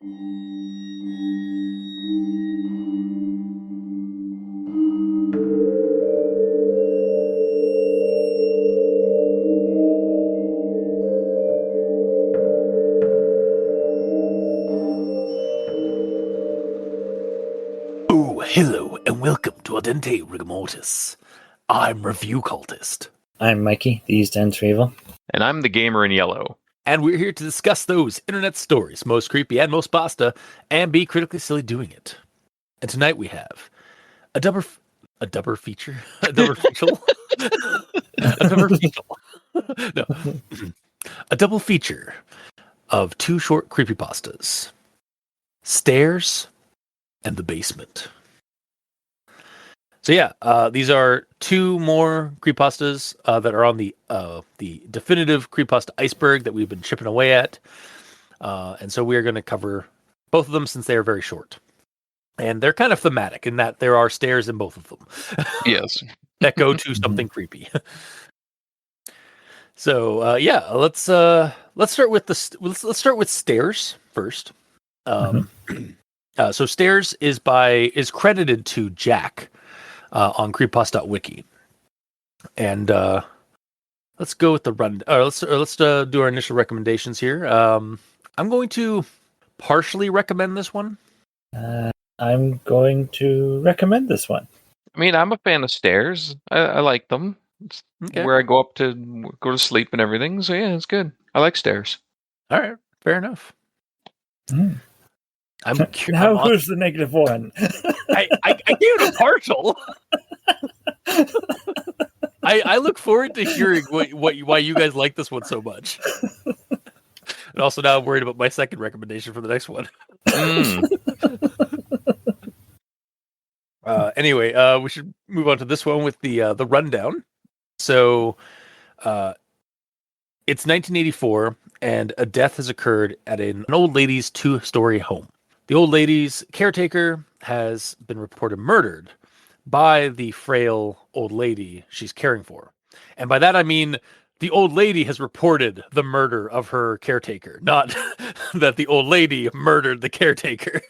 Oh, hello, and welcome to Ardente Rigamortis. I'm Review Cultist. I'm Mikey, the East End Evil. And I'm the gamer in yellow. And we're here to discuss those internet stories, most creepy and most pasta, and be critically silly doing it. And tonight we have a double feature? A double feature? A double feature. No. A double feature of two short creepypastas. Stairs and the Basement. So yeah, these are two more creepypastas that are on the definitive creepypasta iceberg that we've been chipping away at. And so we are going to cover both of them since they are very short. And they're kind of thematic in that there are stairs in both of them. Yes. That go to something creepy. So yeah, let's start with let's start with Stairs first. So Stairs is credited to Jack on creepypasta.wiki. And let's go with the run. Let's do our initial recommendations here. I'm going to partially recommend this one. I'm going to recommend this one. I mean, I'm a fan of Stairs. I like them. It's where I go up to go to sleep and everything. So yeah, it's good. I like Stairs. All right, fair enough. Mm. Who's the negative one? I gave it a partial. I look forward to hearing why you guys like this one so much. And also now I'm worried about my second recommendation for the next one. Anyway, we should move on to this one with the rundown. So, it's 1984, and a death has occurred at an old lady's 2-story home. The old lady's caretaker has been reported murdered by the frail old lady she's caring for. And by that I mean the old lady has reported the murder of her caretaker, not that the old lady murdered the caretaker.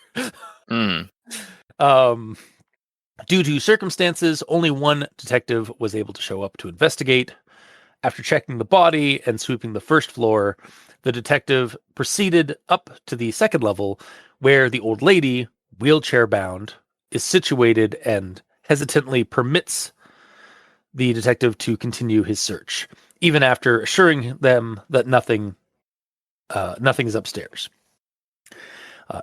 Due to circumstances, only one detective was able to show up to investigate. After checking the body and sweeping the first floor, the detective proceeded up to the second level where the old lady, wheelchair-bound, is situated and hesitantly permits the detective to continue his search, even after assuring them that nothing is upstairs.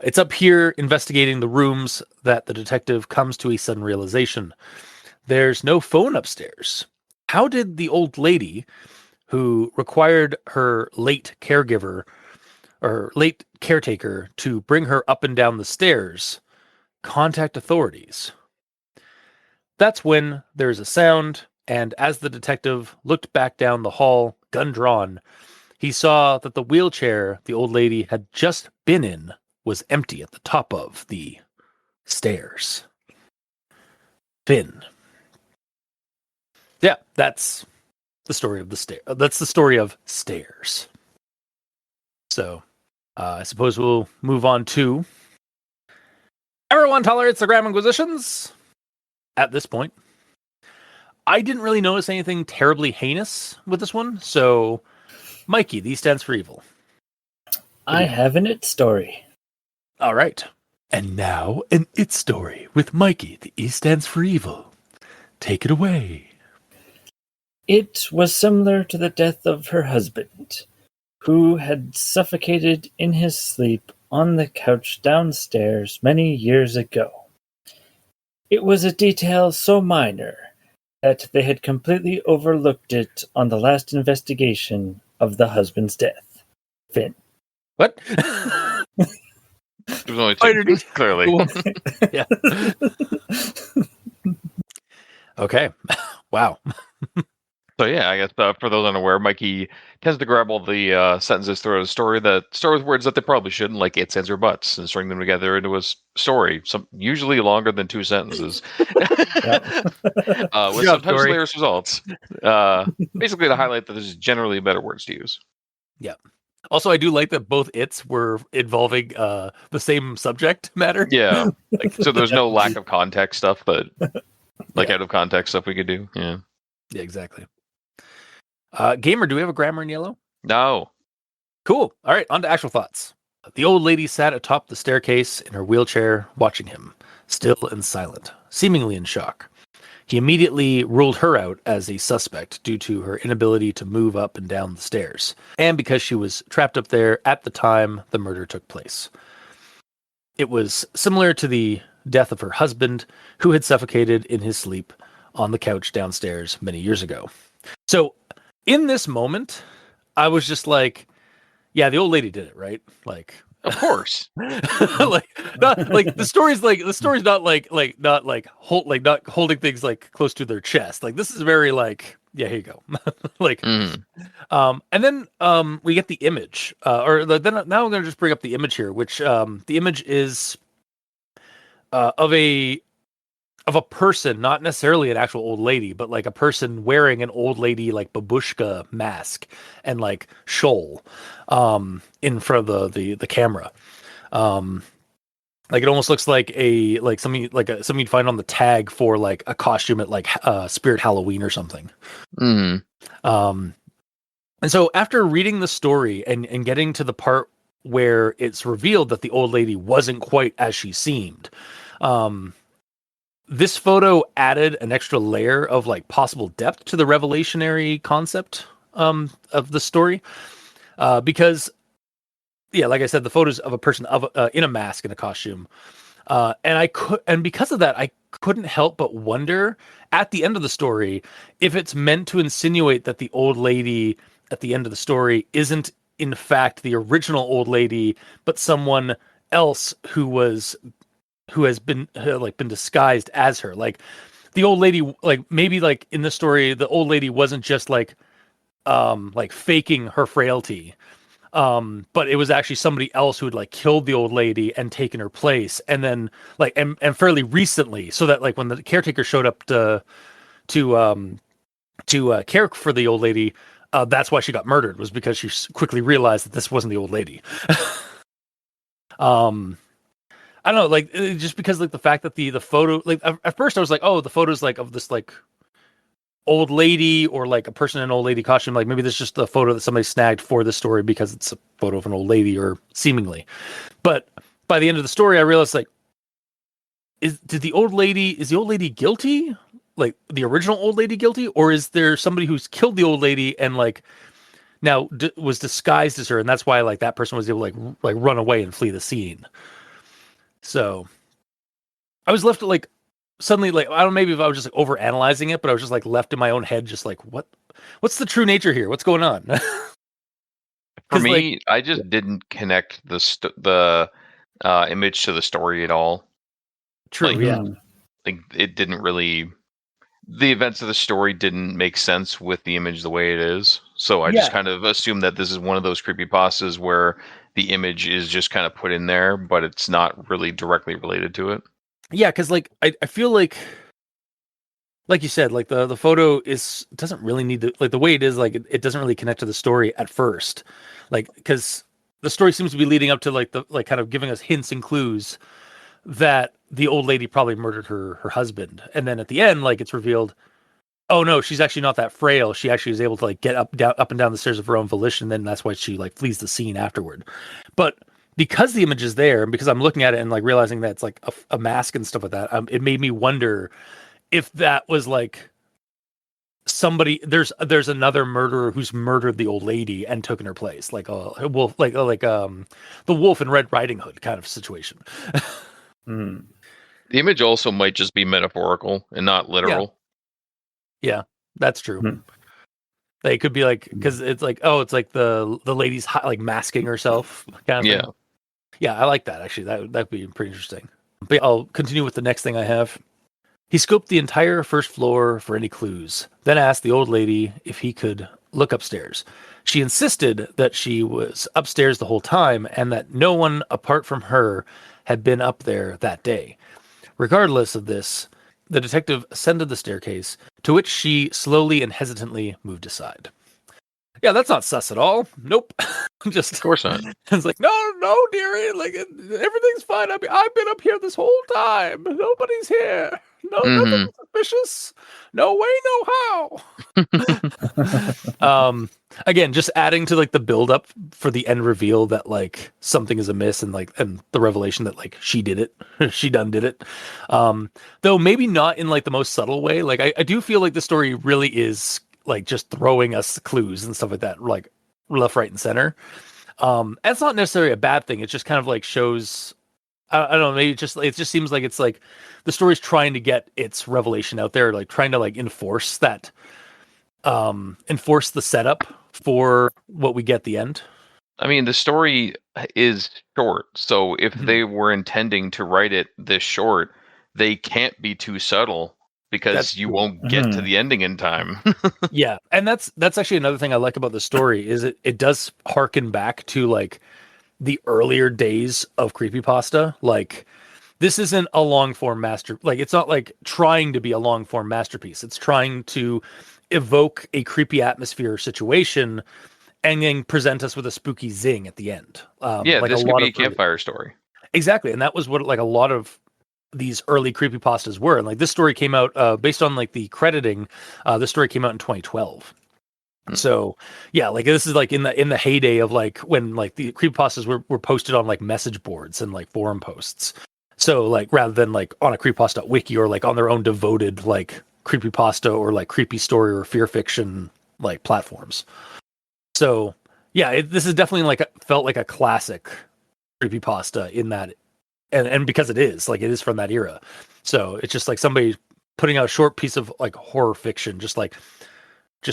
It's up here investigating the rooms that the detective comes to a sudden realization. There's no phone upstairs. How did the old lady, who required her late caregiver or late caretaker to bring her up and down the stairs, contact authorities? That's when there's a sound, and as the detective looked back down the hall, gun drawn, he saw that the wheelchair the old lady had just been in was empty at the top of the stairs. Finn. Yeah, that's the story of the stair. That's the story of Stairs. So, I suppose we'll move on to everyone tolerates the Graham Inquisitions. At this point, I didn't really notice anything terribly heinous with this one. So, Mikey, the E stands for evil. I have an it story. All right. And now, an it story with Mikey, the E stands for evil. Take it away. It was similar to the death of her husband, who had suffocated in his sleep on the couch downstairs many years ago. It was a detail so minor that they had completely overlooked it on the last investigation of the husband's death. Finn. What? There's only two, clearly. Yeah. Okay. Wow. So yeah, I guess for those unaware, Mikey tends to grab all the sentences throughout a story that start with words that they probably shouldn't, like its, ands, or buts, and string them together into a story, usually longer than 2 sentences, with sometimes hilarious results. Basically, to highlight that there's generally better words to use. Yeah. Also, I do like that both its were involving the same subject matter. Yeah. Like, so there's no lack of context stuff, but like Yeah. out of context stuff we could do. Yeah. Yeah, exactly. Gamer, do we have a grammar in yellow? No. Cool. All right, on to actual thoughts. The old lady sat atop the staircase in her wheelchair, watching him, still and silent, seemingly in shock. He immediately ruled her out as a suspect due to her inability to move up and down the stairs, and because she was trapped up there at the time the murder took place. It was similar to the death of her husband, who had suffocated in his sleep on the couch downstairs many years ago. So, in this moment, I was just like, yeah, the old lady did it, right? Like, Of course. like not like the story's not holding things like close to their chest. Like this is very like, yeah, here you go. Like Mm. and then we get the image. Then now I'm gonna just bring up the image here, which the image is of a person, not necessarily an actual old lady, but like a person wearing an old lady like babushka mask and like shawl in front of the camera. Like it almost looks like something you'd find on the tag for like a costume at like Spirit Halloween or something. Mm. And so after reading the story and getting to the part where it's revealed that the old lady wasn't quite as she seemed, this photo added an extra layer of like possible depth to the revelationary concept of the story, because yeah, like I said, the photos of a person in a mask and a costume, and because of that, I couldn't help but wonder at the end of the story if it's meant to insinuate that the old lady at the end of the story isn't in fact the original old lady, but someone else who has been been disguised as her. Like the old lady, like maybe like in the story, the old lady wasn't just like faking her frailty. But it was actually somebody else who had like killed the old lady and taken her place. And then like, and fairly recently, so that like when the caretaker showed up to care for the old lady, that's why she got murdered, was because she quickly realized that this wasn't the old lady. I don't know, like just because like the fact that the photo, like at first I was like, oh, the photo's like of this like old lady or like a person in an old lady costume. Like maybe this is just a photo that somebody snagged for the story because it's a photo of an old lady or seemingly. But by the end of the story, I realized like, is the old lady guilty? Like the original old lady guilty? Or is there somebody who's killed the old lady and like now was disguised as her, and that's why like that person was able to like run away and flee the scene? So I was left to like suddenly like, I don't know, maybe if I was just like over analyzing it, but I was just like left in my own head, just like what's the true nature here? What's going on? For me, like, I just didn't connect the image to the story at all. true, Like, yeah. like it didn't really. The events of the story didn't make sense with the image the way it is. So I just Yeah. kind of assumed that this is one of those creepypastas where the image is just kind of put in there, but it's not really directly related to it. Yeah, because like I feel like you said, like the photo doesn't really need to, like the way it is, like it doesn't really connect to the story at first. Like because the story seems to be leading up to like the like kind of giving us hints and clues that the old lady probably murdered her husband. And then at the end, like it's revealed, oh no, she's actually not that frail. She actually is able to like get up and down the stairs of her own volition. Then that's why she like flees the scene afterward. But because the image is there, and because I'm looking at it and like realizing that it's like a mask and stuff like that, it made me wonder if that was like somebody. There's another murderer who's murdered the old lady and taken her place, like a wolf, like the wolf in Red Riding Hood kind of situation. Mm. The image also might just be metaphorical and not literal. Yeah, that's true. Hmm. They could be like, because it's like, oh, it's like the lady's like masking herself kind of Yeah. thing. Yeah, I like that actually. That'd be pretty interesting. But yeah, I'll continue with the next thing I have. He scoped the entire first floor for any clues, then asked the old lady if he could look upstairs. She insisted that she was upstairs the whole time and that no one apart from her had been up there that day. Regardless of this, the detective ascended the staircase, to which she slowly and hesitantly moved aside. Yeah, that's not sus at all. Nope. Just Of course not. it's like, no, dearie. Like everything's fine. I've been up here this whole time. Nobody's here. No, nothing suspicious. No way, no how. Again, just adding to like the build up for the end reveal that like something is amiss and the revelation that like she did it. She done did it. Though maybe not in like the most subtle way. Like I do feel like the story really is like just throwing us clues and stuff like that, like left, right, and center. That's not necessarily a bad thing. It just kind of like shows. I don't know. Maybe it just seems like it's like the story's trying to get its revelation out there, like trying to like enforce that, enforce the setup for what we get at the end. I mean, the story is short, so if they were intending to write it this short, they can't be too subtle because That's you true. won't get to the ending in time. Yeah, and that's actually another thing I like about the story is it does harken back to like the earlier days of creepypasta. Like this isn't a long form master, like it's not like trying to be a long form masterpiece. It's trying to evoke a creepy atmosphere situation and then present us with a spooky zing at the end. Yeah, like this a could lot be a of campfire story. exactly, and that was what like a lot of these early creepypastas were. And like this story came out based on like the crediting. This story came out in 2012. So yeah, like this is like in the heyday of like when like the creepypastas were posted on like message boards and like forum posts. So like rather than like on a creepypasta wiki or like on their own devoted like creepypasta or like creepy story or fear fiction like platforms. So yeah, this is definitely like felt like a classic creepypasta in that, and because it is from that era. So it's just like somebody putting out a short piece of like horror fiction, just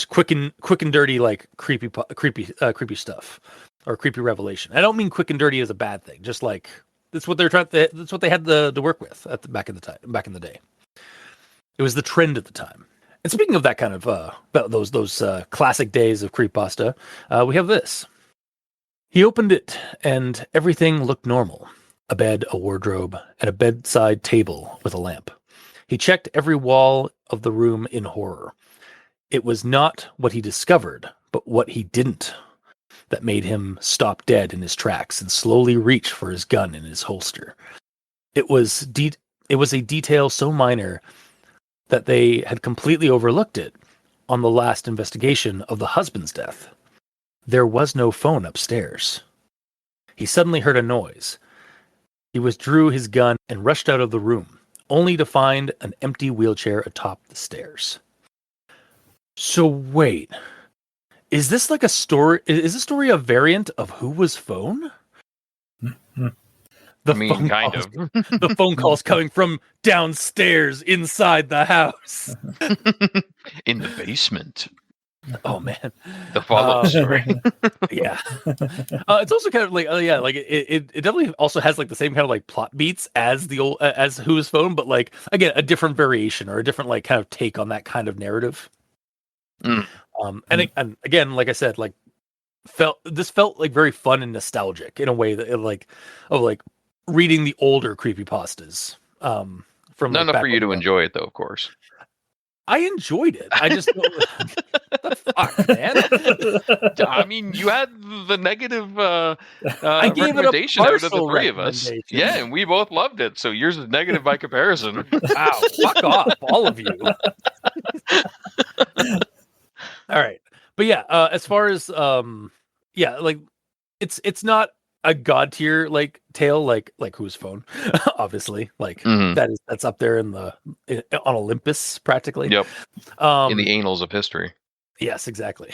quick and dirty, like creepy stuff or creepy revelation. I don't mean quick and dirty as a bad thing. Just like that's what that's what they had to work with back in the day. It was the trend at the time. And speaking of that kind of those classic days of creepypasta, we have this. He opened it, and everything looked normal. A bed, a wardrobe, and a bedside table with a lamp. He checked every wall of the room in horror. It was not what he discovered, but what he didn't, that made him stop dead in his tracks and slowly reach for his gun in his holster. It was a detail so minor that they had completely overlooked it on the last investigation of the husband's death. There was no phone upstairs. He suddenly heard a noise. He withdrew his gun and rushed out of the room, only to find an empty wheelchair atop the stairs. So wait, is this like a story? Is this story a variant of Who Was Phone? Kind of. The phone calls coming from downstairs inside the house. In the basement. Oh man, The follow-up story. Yeah. It's also kind of like like it definitely also has like the same kind of like plot beats as the old as Who's Phone, but like again a different variation or a different like kind of take on that kind of narrative. And again, like I said, like felt like very fun and nostalgic in a way that it, like reading the older creepypastas. From not like, enough for you to enjoy it though, of course. I enjoyed it. I just the fuck, man. I mean, you had the negative I gave it a recommendation out of the partial three of us. recommendation. Yeah, and we both loved it. So yours is negative by comparison. Wow, fuck off, all of you. All right, but yeah, as far as like it's not a god tier like tale like Who's Phone, obviously, like that's up there on Olympus practically. Yep. In the annals of history. Yes, exactly.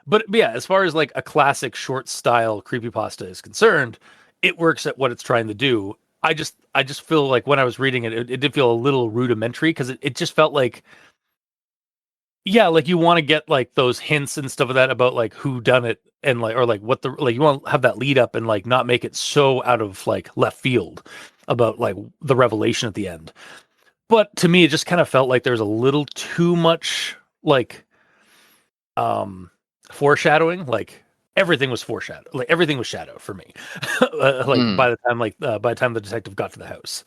But yeah, as far as like a classic short style creepypasta is concerned, it works at what it's trying to do. I just feel like when I was reading it, it did feel a little rudimentary because it just felt like, yeah, like you want to get like those hints and stuff of that about like who done it and like, or like what the, like you want to have that lead up and like not make it so out of like left field about like the revelation at the end. But to me, it just kind of felt like there's a little too much like foreshadowing. Like everything was foreshadowed. Like everything was shadow for me. By the time the detective got to the house.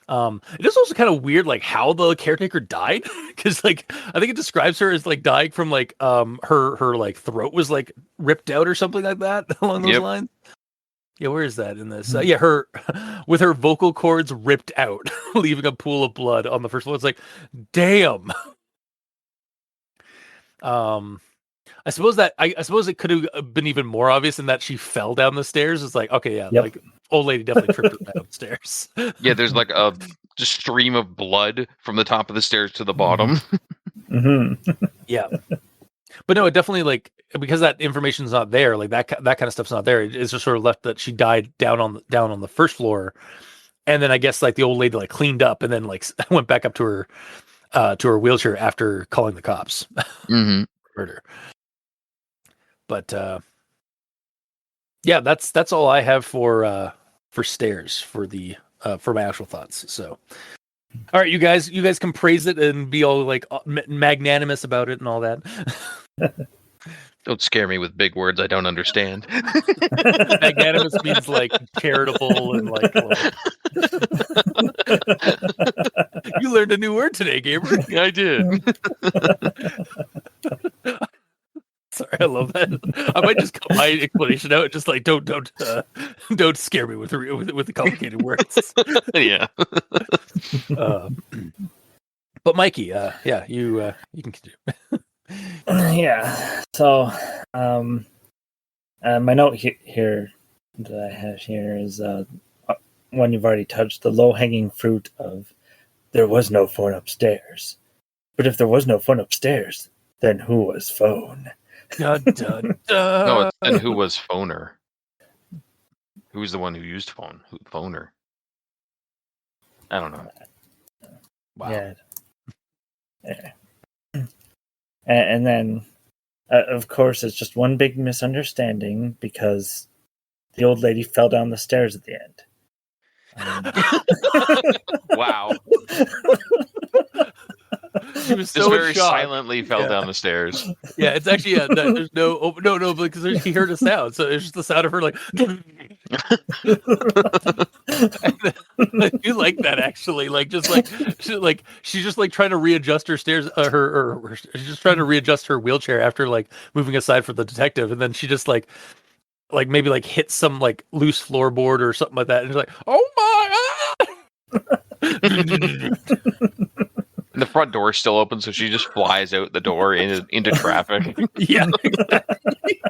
It is also kind of weird, like how the caretaker died, because like I think it describes her as like dying from like her like throat was like ripped out or something like that along those Yep. lines. Yeah, where is that in this? Hmm. Yeah, her with her vocal cords ripped out, leaving a pool of blood on the first floor. It's like, damn. I suppose I suppose it could have been even more obvious in that she fell down the stairs. It's like, okay, yeah, Yep. like old lady definitely tripped her downstairs. Yeah, there's like a just stream of blood from the top of the stairs to the bottom. Yeah, but no, it definitely like because that information's not there, like that kind of stuff's not there. It's just sort of left that she died down on the first floor, and then I guess like the old lady like cleaned up and then like went back up to her wheelchair after calling the cops. Mm-hmm. Murder. But yeah, that's all I have for stairs for the for my actual thoughts. So, all right, you guys can praise it and be all like magnanimous about it and all that. Don't scare me with big words I don't understand. Magnanimous means like charitable and like. You learned a new word today, Gabriel. I did. Sorry, I love that. I might just cut my explanation out. Just like don't scare me with the complicated words. Yeah. But Mikey, yeah, you can continue. Yeah. So, my note here that I have here is one you've already touched, the low-hanging fruit of there was no phone upstairs. But if there was no phone upstairs, then who was phone? Dun, dun, dun. No, and who was phoner? Who was the one who used phone? Phoner? I don't know. Wow. Yeah. And then, of course, it's just one big misunderstanding because the old lady fell down the stairs at the end. Wow. He was Just so very shocked. silently fell down the stairs. Yeah, it's actually there's no because he heard a sound, so it's just the sound of her like. I do like that actually, like just like she's just like trying to readjust her stairs, she's just trying to readjust her wheelchair after like moving aside for the detective, and then she just like maybe like hits some like loose floorboard or something like that, and she's like, oh my. And the front door is still open, so she just flies out the door into traffic. Yeah, exactly.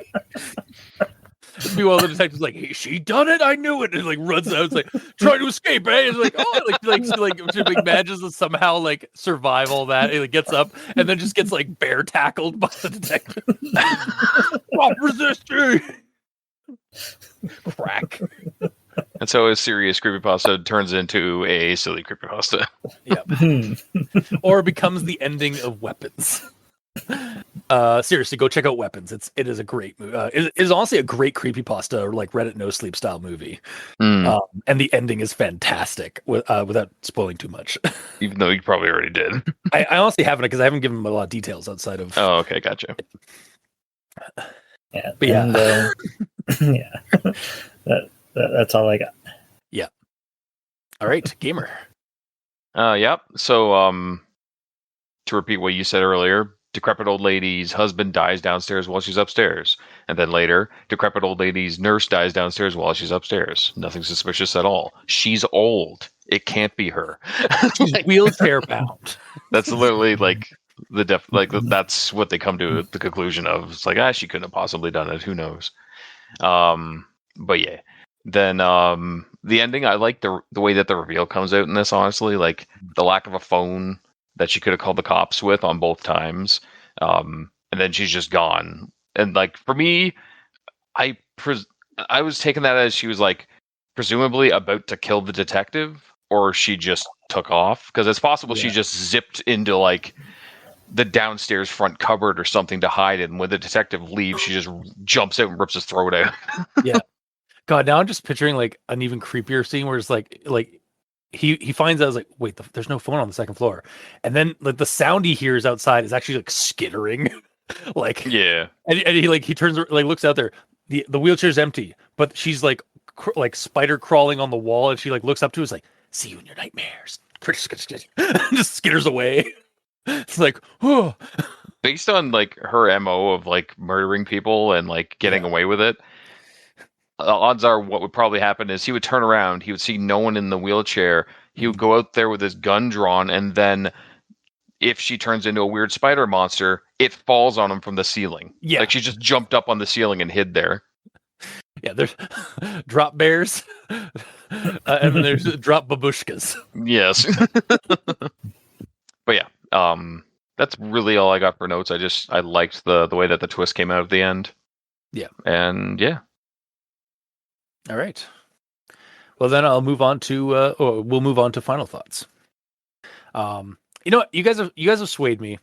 Meanwhile, the detective's like, "Hey, she done it! I knew it!" And like runs out, it's like trying to escape. Eh? It's like, oh, she manages to somehow like survive all that. And like gets up and then just gets like bear tackled by the detective. Stop resisting! Crack. And so a serious creepypasta turns into a silly creepypasta. Yep. Or becomes the ending of Weapons. Seriously, go check out Weapons. It is a great movie. It is honestly a great creepypasta or like Reddit No Sleep style movie. Mm. And the ending is fantastic without spoiling too much. Even though you probably already did. I honestly haven't because I haven't given them a lot of details outside of. Oh, okay, gotcha. Yeah, but yeah, and, yeah. That's all I got. Yeah. All right, gamer. Yep. So, to repeat what you said earlier, decrepit old lady's husband dies downstairs while she's upstairs, and then later, decrepit old lady's nurse dies downstairs while she's upstairs. Nothing suspicious at all. She's old. It can't be her. She's wheelchair bound. That's literally like that's what they come to the conclusion of. It's like, she couldn't have possibly done it. Who knows? But yeah. Then the ending, I like the way that the reveal comes out in this, honestly. Like the lack of a phone that she could have called the cops with on both times. And then she's just gone. And like for me, I was taking that as she was like presumably about to kill the detective, or she just took off. Because it's possible she just zipped into like the downstairs front cupboard or something to hide it, and when the detective leaves, she just jumps out and rips his throat out. Yeah. God, now I'm just picturing like an even creepier scene where it's like he finds out, like, wait, there's no phone on the second floor, and then like the sound he hears outside is actually like skittering, like yeah, and he turns like looks out there, the wheelchair's empty, but she's like like spider crawling on the wall, and she like looks up to it, is like See you in your nightmares. Just skitters away. It's like, oh. Based on like her MO of like murdering people and like getting away with it, odds are what would probably happen is he would turn around, he would see no one in the wheelchair, he would go out there with his gun drawn, and then if she turns into a weird spider monster, it falls on him from the ceiling. Yeah. Like she just jumped up on the ceiling and hid there. Yeah, there's drop bears, and then there's drop babushkas. Yes. But yeah, that's really all I got for notes. I liked the way that the twist came out at the end. Yeah. And yeah. All right. Well, then I'll move on to we'll move on to final thoughts. You know what? You guys have swayed me.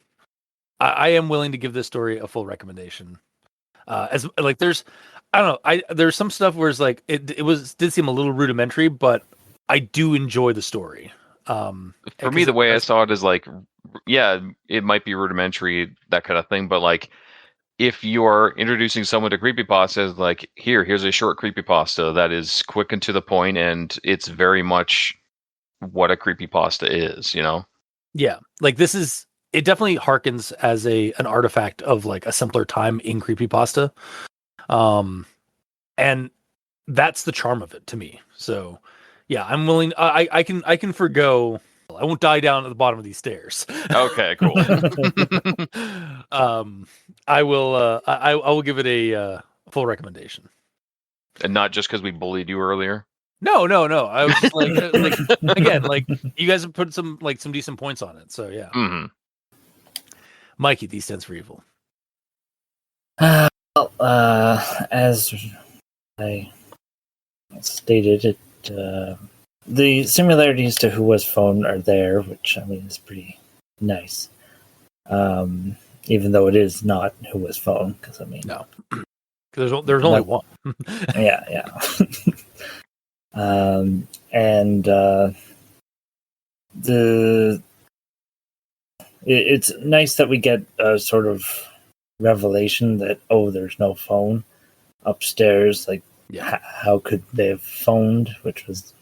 I am willing to give this story a full recommendation. As like there's there's some stuff where it's like it did seem a little rudimentary, but I do enjoy the story. For me, the way I saw it is like, yeah, it might be rudimentary, that kind of thing, but like if you're introducing someone to creepypasta, like here's a short creepypasta that is quick and to the point, and it's very much what a creepypasta is, you know? Yeah, like it definitely harkens as an artifact of like a simpler time in creepypasta. And that's the charm of it to me. So yeah, I'm willing. I can forgo. I won't die down at the bottom of these stairs. Okay, cool. I will. I will give it a full recommendation. And not just because we bullied you earlier. No. I was just like again, like you guys have put some decent points on it. So yeah. Mm-hmm. Mikey, D stands for evil. As I stated, the similarities to Who Was Phone are there, which I mean is pretty nice. Even though it is not Who Was Phone, because I mean, no, there's only one. yeah. And it's nice that we get a sort of revelation that there's no phone upstairs. Like, how could they have phoned? Which was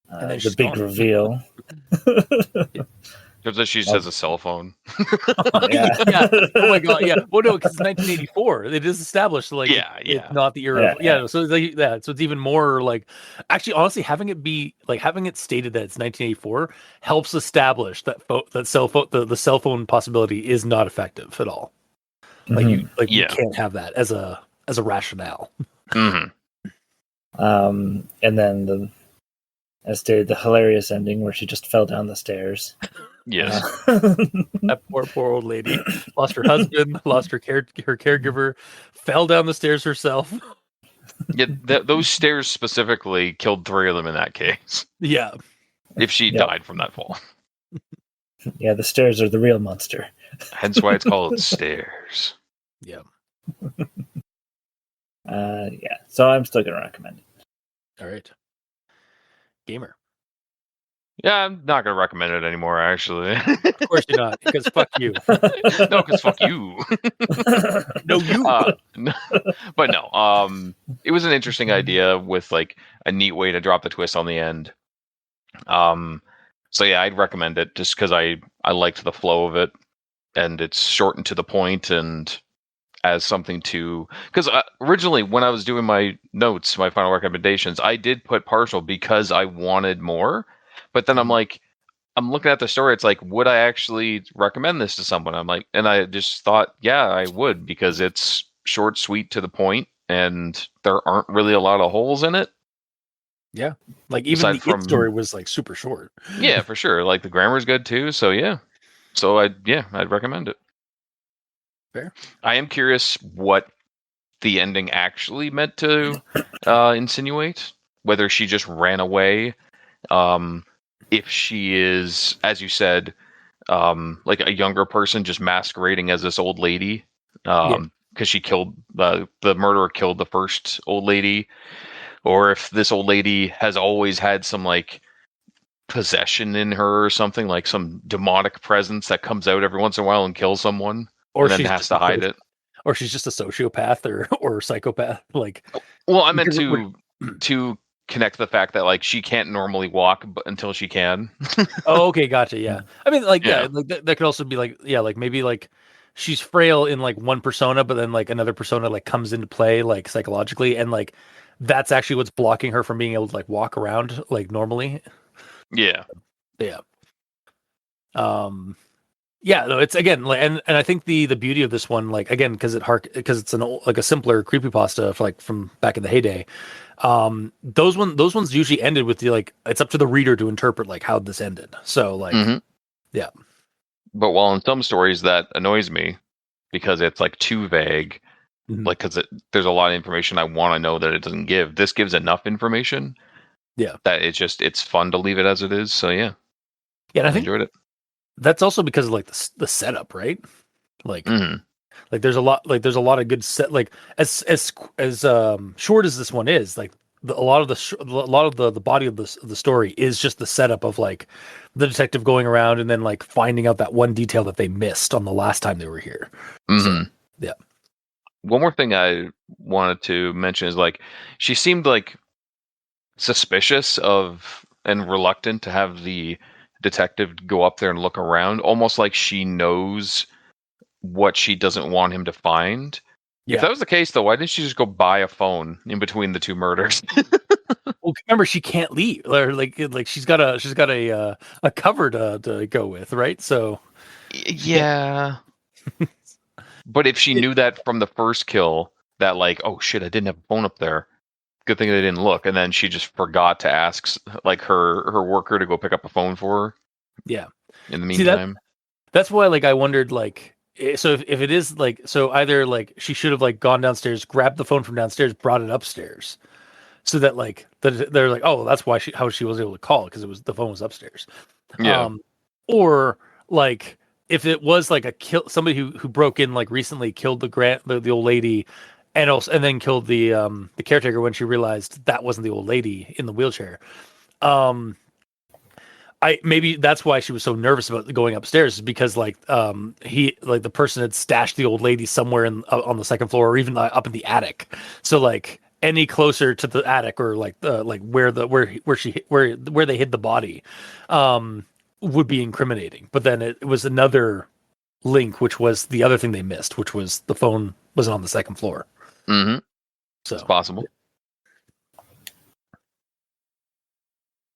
the big reveal. Because she says a cell phone. Yeah. Oh my god. Yeah. Well, no, because it's 1984. It is established. Like, it's not the era. So it's like that. So it's even more like, actually, honestly, having it stated that it's 1984 helps establish that that cell phone, the cell phone possibility is not effective at all. Like you can't have that as a rationale. Mm-hmm. And then as stated, the hilarious ending where she just fell down the stairs. Yes. That poor old lady lost her husband, lost her caregiver, fell down the stairs herself. Yeah, those stairs specifically killed 3 of them in that case. Yeah. If she died from that fall. Yeah, the stairs are the real monster. Hence why it's called stairs. Yeah. So I'm still gonna recommend it. All right. Gamer. Yeah, I'm not gonna recommend it anymore, actually. Of course you're not, because fuck you. No, because fuck you. No, you. But no, it was an interesting idea with like a neat way to drop the twist on the end. So yeah, I'd recommend it just because I liked the flow of it, and it's short and to the point, and as something to, because originally when I was doing my notes, my final recommendations, I did put partial because I wanted more. But then I'm looking at the story. It's like, would I actually recommend this to someone? I'm like, and I just thought, yeah, I would, because it's short, sweet, to the point, and there aren't really a lot of holes in it. Yeah, like even the story was like super short. Yeah, for sure. Like the grammar's good too. So yeah, I'd recommend it. Fair. I am curious what the ending actually meant to insinuate. Whether she just ran away. If she is, as you said, like a younger person just masquerading as this old lady, because she killed the murderer killed the first old lady, or if this old lady has always had some like possession in her or something, like some demonic presence that comes out every once in a while and kills someone, or then has to hide it, or she's just a sociopath or psychopath. Like, well, I meant to connect the fact that like she can't normally walk until she can. Oh, okay, gotcha. Yeah, I mean, like, Yeah. like that could also be like, like maybe like she's frail in like one persona, but then like another persona like comes into play like psychologically, and like that's actually what's blocking her from being able to like walk around like normally. Yeah. Yeah. Yeah, no, it's again like, and I think the beauty of this one, like again, because it's an old, like a simpler creepypasta for, like from back in the heyday. Those ones usually ended with the like it's up to the reader to interpret like how this ended. So like, yeah. But while in some stories that annoys me because it's like too vague, like because there's a lot of information I want to know that it doesn't give. This gives enough information. Yeah. That it's fun to leave it as it is. So yeah. Yeah, and I think enjoyed it. that's also because of like the setup, right? Like, like there's a lot of good set. Like as short as this one is, like a lot of the body of the story is just the setup of like the detective going around and then like finding out that one detail that they missed on the last time they were here. So, yeah. One more thing I wanted to mention is like she seemed like suspicious of and reluctant to have the detective go up there and look around, almost like she knows what she doesn't want him to find. Yeah. If that was the case, though, why didn't she just go buy a phone in between the two murders? Well, remember she can't leave. Or like she's got a cover to go with, right? So yeah. But if she knew that from the first kill, that like, oh shit, I didn't have a phone up there. Good thing they didn't look, and then she just forgot to ask like her worker to go pick up a phone for her. Yeah. In the meantime, that's why like I wondered like, so if it is like, so either like she should have like gone downstairs, grabbed the phone from downstairs, brought it upstairs, so that like they're like, oh, that's why how she was able to call, because the phone was upstairs. Yeah. Or like if it was like somebody who broke in like recently, killed the old lady, and then killed the caretaker when she realized that wasn't the old lady in the wheelchair. Maybe that's why she was so nervous about going upstairs, is because like the person had stashed the old lady somewhere on the second floor, or even up in the attic. So like any closer to the attic, or like where they hid the body, would be incriminating. But then it was another link, which was the other thing they missed, which was the phone wasn't on the second floor. So it's possible.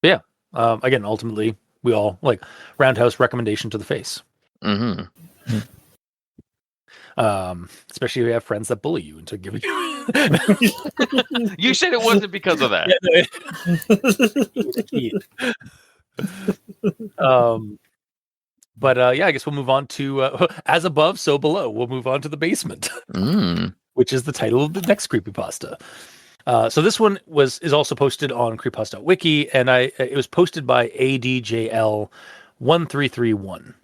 Yeah. Again, ultimately, we all like roundhouse recommendation to the face. Especially if you have friends that bully you into giving you. You said it wasn't because of that. But yeah, I guess we'll move on to as above, so below. We'll move on to the basement, which is the title of the next creepypasta. So this one is also posted on Creepypasta Wiki, and it was posted by ADJL1331.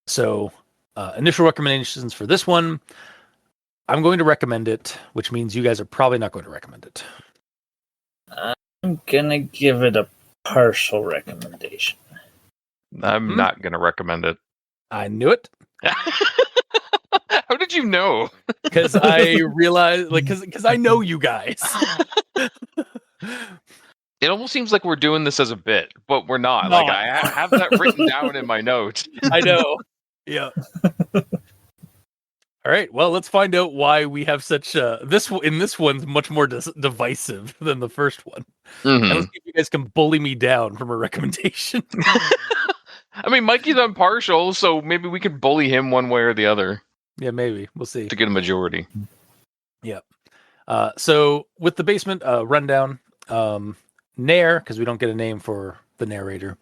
So initial recommendations for this one, I'm going to recommend it, which means you guys are probably not going to recommend it. I'm gonna give it a partial recommendation. I'm not gonna recommend it. I knew it. How did you know? Because I realized, like, because I know you guys. It almost seems like we're doing this as a bit, but we're not. Like, I have that written down in my notes. I know. Yeah. All right. Well, let's find out why we have such this one's much more divisive than the first one. And let's see if you guys can bully me down from a recommendation. I mean, Mikey's impartial, so maybe we could bully him one way or the other. Yeah, maybe. We'll see. To get a majority. Yeah. So with the basement rundown, Nair, because we don't get a name for the narrator,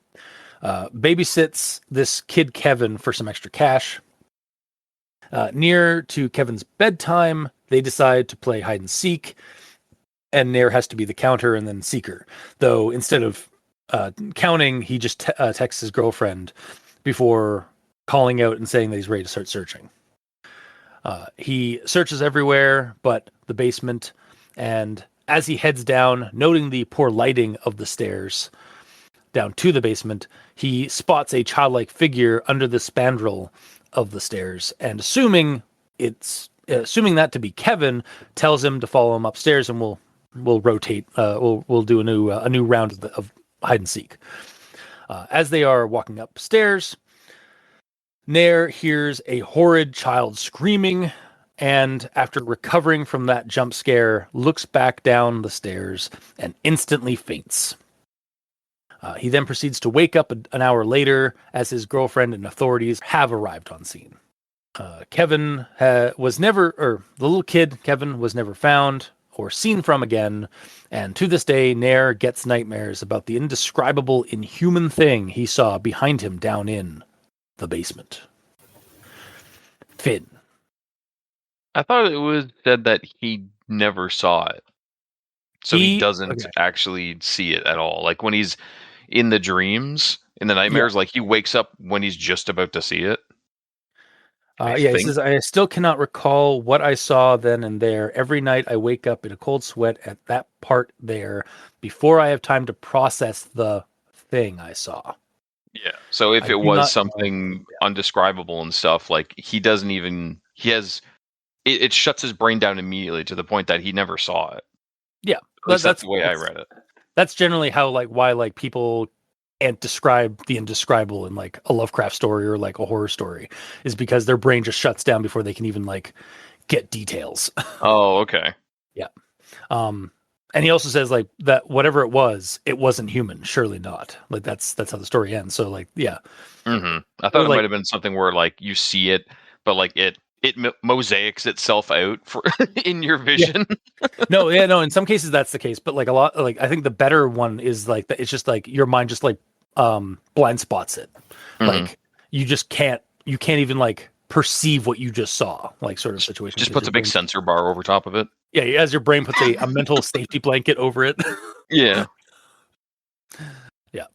babysits this kid Kevin for some extra cash. Near to Kevin's bedtime, they decide to play hide and seek, and Nair has to be the counter and then seeker. Though instead of counting, he just texts his girlfriend before calling out and saying that he's ready to start searching. He searches everywhere but the basement, and as he heads down, noting the poor lighting of the stairs down to the basement, he spots a childlike figure under the spandrel of the stairs, and assuming that to be Kevin, tells him to follow him upstairs, and we'll we'll rotate. We'll do a new round of hide and seek. As they are walking upstairs, Nair hears a horrid child screaming, and after recovering from that jump scare, looks back down the stairs and instantly faints. He then proceeds to wake up an hour later as his girlfriend and authorities have arrived on scene. Kevin was never, or the little kid Kevin was never found or seen from again, and to this day, Nair gets nightmares about the indescribable inhuman thing he saw behind him down in the basement. Finn. I thought it was said that he never saw it. So he doesn't okay. actually see it at all. Like when he's in the dreams, in the nightmares, like he wakes up when he's just about to see it. He says, I still cannot recall what I saw then and there. Every night I wake up in a cold sweat at that part there before I have time to process the thing I saw. Yeah. So if it was something undescribable and stuff, like he doesn't even, it shuts his brain down immediately to the point that he never saw it. Yeah. That's the way I read it. That's generally how, why people can't describe the indescribable in a Lovecraft story or a horror story, is because their brain just shuts down before they can even get details. Oh, okay. Yeah. And he also says that whatever it wasn't human. Surely not. That's how the story ends. So yeah. Mm-hmm. I thought it might have been something where you see it, but it mosaics itself out for in your vision. Yeah. No. In some cases that's the case, but a lot, I think the better one is that it's just your mind just blind spots it. Mm-hmm. You can't even perceive what you just saw, sort of situation. Just puts a big sensor bar over top of it. Yeah, as your brain puts a mental safety blanket over it. Yeah. Yeah.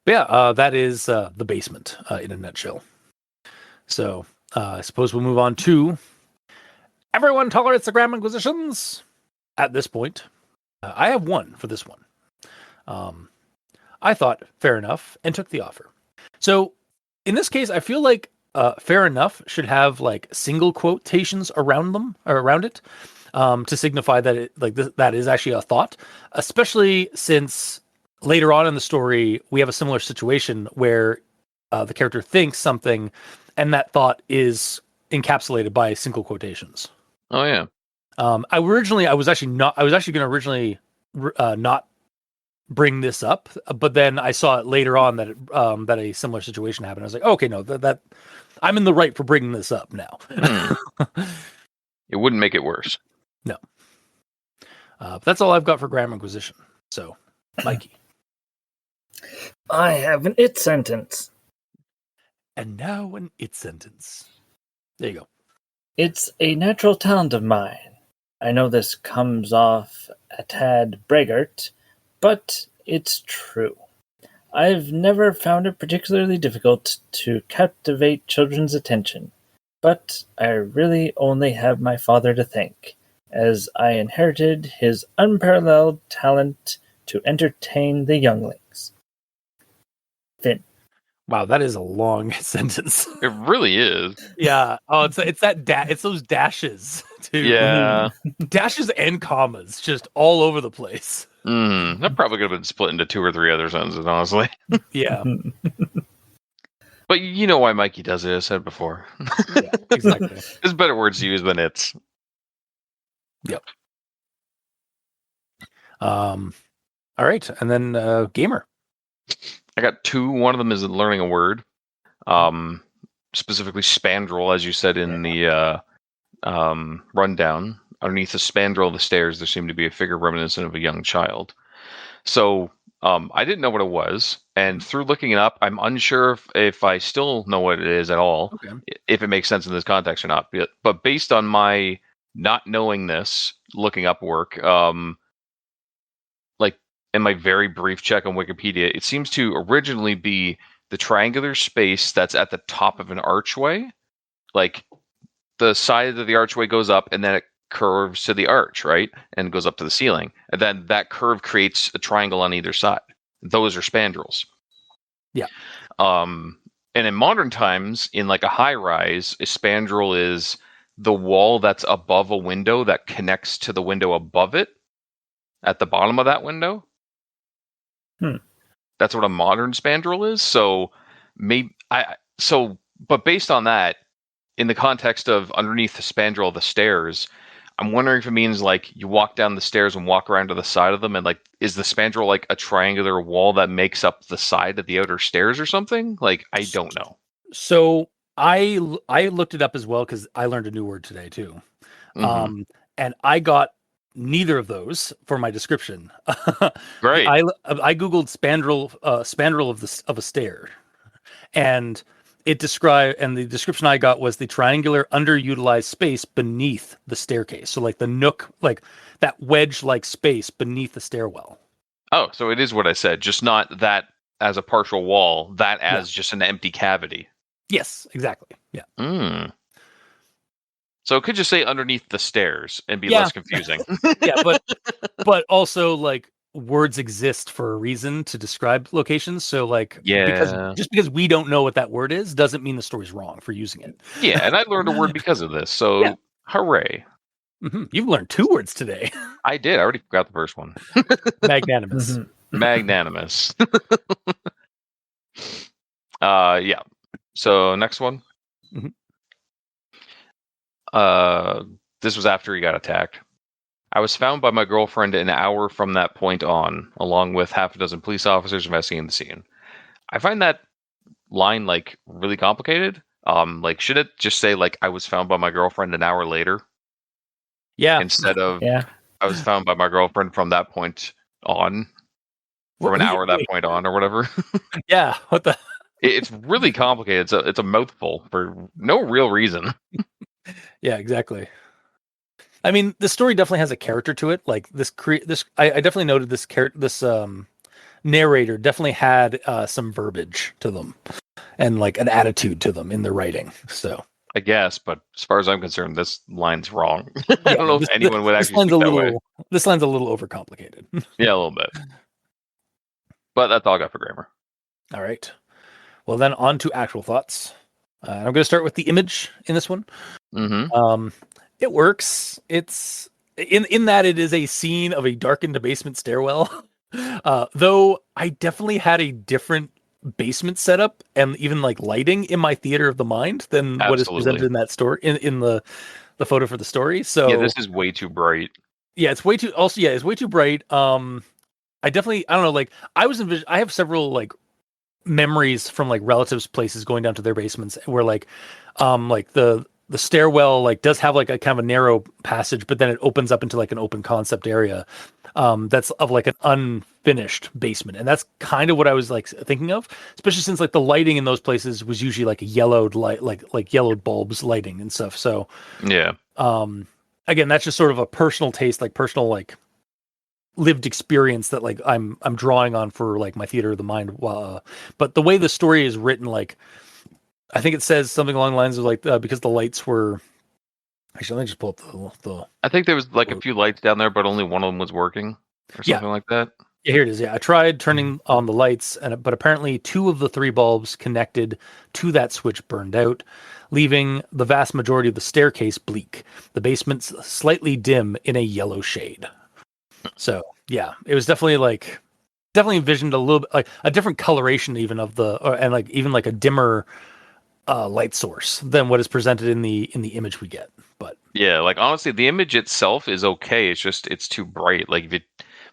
But yeah, that is the basement in a nutshell. So I suppose we'll move on to everyone tolerates the Grand Inquisitions. At this point, I have one for this one. I thought fair enough and took the offer. So in this case, I feel like fair enough should have single quotations around it to signify that it that is actually a thought, especially since later on in the story we have a similar situation where the character thinks something and that thought is encapsulated by single quotations. Oh yeah. I was actually going to originally not bring this up, but then I saw it later on that that a similar situation happened. I was like, okay, no, that I'm in the right for bringing this up now. It wouldn't make it worse. No. But that's all I've got for Grammar Inquisition. So, Mikey. I have an it sentence. And now an it sentence. There you go. It's a natural talent of mine. I know this comes off a tad braggart, but it's true. I've never found it particularly difficult to captivate children's attention, but I really only have my father to thank, as I inherited his unparalleled talent to entertain the younglings. Finn. Wow, that is a long sentence. It really is. Yeah. Oh, it's that it's those dashes too. Yeah. Dashes and commas just all over the place. That probably could have been split into 2 or 3 other sentences, honestly. Yeah. But you know why Mikey does it, I said before. Yeah, exactly. There's better words to use than it's. Yep. All right. And then Gamer. I got 2. One of them is learning a word. Specifically spandrel, as you said in the rundown. Underneath the spandrel of the stairs, there seemed to be a figure reminiscent of a young child. So I didn't know what it was. And through looking it up, I'm unsure if I still know what it is at all, if it makes sense in this context or not. But based on my not knowing this, looking up work, in my very brief check on Wikipedia, it seems to originally be the triangular space that's at the top of an archway. The side of the archway goes up and then it curves to the arch, right? And goes up to the ceiling. And then that curve creates a triangle on either side. Those are spandrels. Yeah. And in modern times, in a high rise, a spandrel is the wall that's above a window that connects to the window above it at the bottom of that window. That's what a modern spandrel is. So but based on that, in the context of underneath the spandrel of the stairs, I'm wondering if it means like you walk down the stairs and walk around to the side of them, and like is the spandrel like a triangular wall that makes up the side of the outer stairs or something? Like I don't know. So I looked it up as well because I learned a new word today too, and I got neither of those for my description. Great. I googled spandrel of a stair, and it described, and the description I got was the triangular underutilized space beneath the staircase. So like the nook, like that wedge-like space beneath the stairwell. Oh, so it is what I said, just not that as a partial wall, that as just an empty cavity. Yes, exactly. Yeah. So it could just say underneath the stairs and be less confusing. Yeah, but also like words exist for a reason to describe locations. So like, because we don't know what that word is, doesn't mean the story's wrong for using it. Yeah, and I learned a word because of this. So hooray! You've learned 2 words today. I did. I already forgot the first one. Magnanimous. Magnanimous. Yeah. So next one. This was after he got attacked. I was found by my girlfriend an hour from that point on, along with half a dozen police officers investigating the scene. I find that line like really complicated. Like should it just say like I was found by my girlfriend an hour later? Yeah. Instead of I was found by my girlfriend from that point on. From an hour that point on or whatever. Yeah. What the It's really complicated. It's a mouthful for no real reason. Yeah, exactly. I mean, the story definitely has a character to it. Like I definitely noted this narrator definitely had some verbiage to them and like an attitude to them in their writing. So I guess, but as far as I'm concerned, this line's wrong. I don't know if anyone would actually think that way. This line's a little overcomplicated. Yeah, a little bit. But that's all I got for grammar. All right. Well, then on to actual thoughts. I'm going to start with the image in this one. It works. It's in that it is a scene of a darkened basement stairwell. Though I definitely had a different basement setup and even like lighting in my theater of the mind than what is presented in that story in the photo for the story. So yeah, this is way too bright. Yeah, it's way too. Also, yeah, it's way too bright. I don't know. Like I have several like memories from like relatives' places going down to their basements where like the stairwell like does have like a kind of a narrow passage, but then it opens up into like an open concept area that's of like an unfinished basement, and that's kind of what I was like thinking of, especially since like the lighting in those places was usually like a yellowed light, like yellowed bulbs lighting and stuff. So yeah, again, that's just sort of a personal taste, like personal like lived experience that like I'm drawing on for like my theater of the mind. But the way the story is written, like I think it says something along the lines of like because the lights were. Actually, let me just pull up the. I think there was like a few lights down there, but only one of them was working, or something like that. Yeah, here it is. Yeah, I tried turning on the lights, but apparently 2 of the 3 bulbs connected to that switch burned out, leaving the vast majority of the staircase bleak. The basement's slightly dim in a yellow shade. So yeah, it was definitely envisioned a little bit like a different coloration even of and like even like a dimmer light source than what is presented in the image we get. But yeah, like honestly, the image itself is okay. It's just it's too bright. Like if you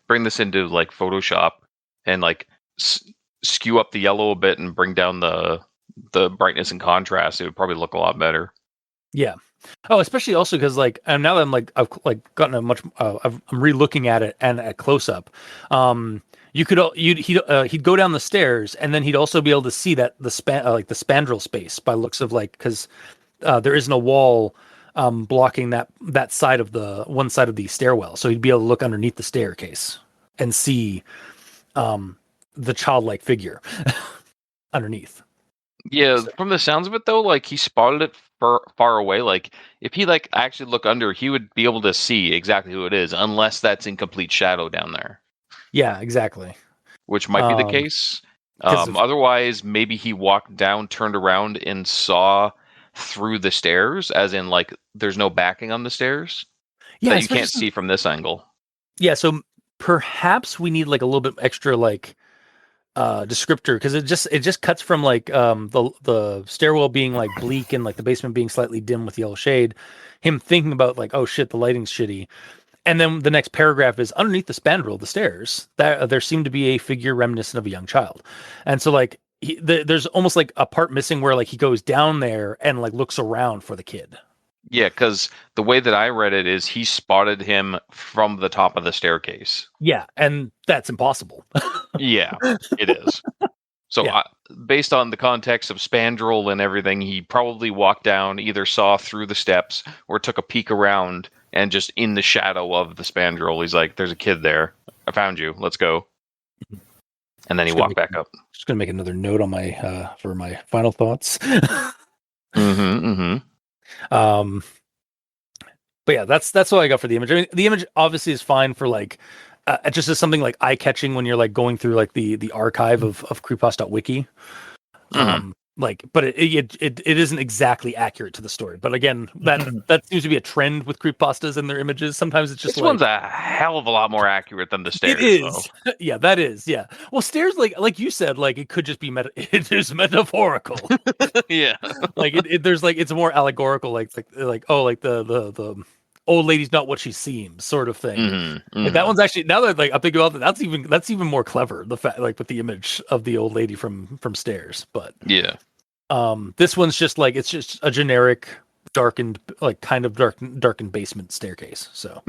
bring this into like Photoshop and like skew up the yellow a bit and bring down the brightness and contrast, it would probably look a lot better. Yeah. Oh, especially also because like now that I'm like I've like gotten a much I'm re-looking at it and at close up. He'd go down the stairs and then he'd also be able to see that the spandrel space by looks of like because there isn't a wall blocking that side of the one side of the stairwell, so he'd be able to look underneath the staircase and see the childlike figure underneath. Yeah, from the sounds of it though, like he spotted it far away. Like if he like actually look under, he would be able to see exactly who it is, unless that's in complete shadow down there. Yeah, exactly. Which might be the case. Otherwise, maybe he walked down, turned around, and saw through the stairs, as in like there's no backing on the stairs Yeah, that you can't especially see from this angle. yeah, so perhaps we need like a little bit extra like descriptor because it just cuts from like the stairwell being like bleak and like the basement being slightly dim with yellow shade, him thinking about like, oh shit, the lighting's shitty. And then the next paragraph is underneath the spandrel of the stairs that there seemed to be a figure reminiscent of a young child. And so like there's almost like a part missing where like he goes down there and like looks around for the kid. Yeah, because the way that I read it is he spotted him from the top of the staircase. Yeah, and that's impossible. Yeah, it is. So, Yeah. based on the context of Spandrel and everything, he probably walked down, either saw through the steps or took a peek around, and just in the shadow of the Spandrel, he's like, "There's a kid there. I found you. Let's go." And then he walked back up. Just gonna make another note on my for my final thoughts. Um, but yeah, that's what I got for the image. I mean, the image obviously is fine for like it just is something like eye catching when you're like going through like the archive of creepypasta.wiki. Like, but it isn't exactly accurate to the story. But again, that seems to be a trend with creepypastas and their images. Sometimes it's just This like, one's a hell of a lot more accurate than the stairs. it is. Though. Yeah, that is. Yeah. Well, stairs, like you said, like it could just be it is metaphorical. Yeah. Like there's like it's more allegorical. Like oh, like the old lady's not what she seems, sort of thing. Like, that one's actually, now that like I'm thinking about that, that's even more clever. The fact, like with the image of the old lady from stairs. But yeah, this one's just like it's just a generic darkened, like kind of darkened basement staircase. So,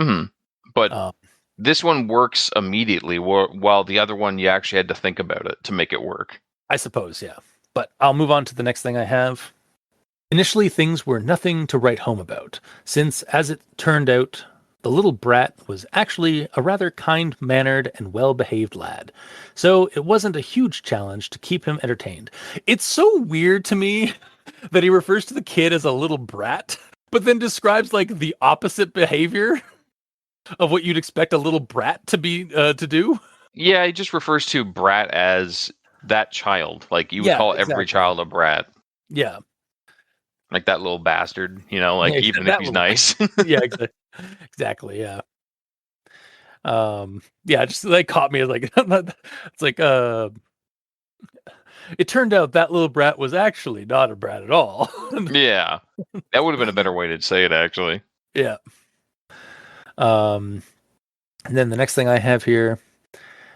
but this one works immediately, while the other one you actually had to think about it to make it work. I suppose, yeah. But I'll move on to the next thing I have. Initially, things were nothing to write home about, since, as it turned out, the little brat was actually a rather kind-mannered and well-behaved lad. So it wasn't a huge challenge to keep him entertained. It's so weird to me that he refers to the kid as a little brat, but then describes like the opposite behavior of what you'd expect a little brat to be to do. Yeah, he just refers to brat as that child. Like you would call every child a brat. Yeah. Like that little bastard, like even if he's nice. Yeah, exactly. Yeah. Yeah, just like caught me as like it's like it turned out that little brat was actually not a brat at all. Yeah. That would have been a better way to say it, actually. Yeah. And then the next thing I have here,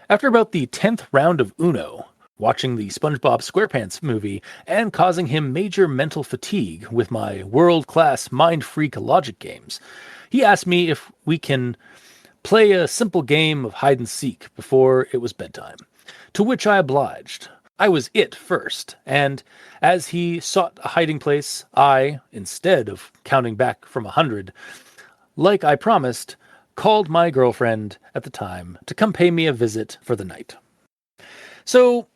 after about the 10th round of Uno, watching the SpongeBob SquarePants movie and causing him major mental fatigue with my world-class mind freak logic games, he asked me if we can play a simple game of hide and seek before it was bedtime, to which I obliged. I was it first, and as he sought a hiding place, I, instead of counting back from 100, like I promised, called my girlfriend at the time to come pay me a visit for the night. So,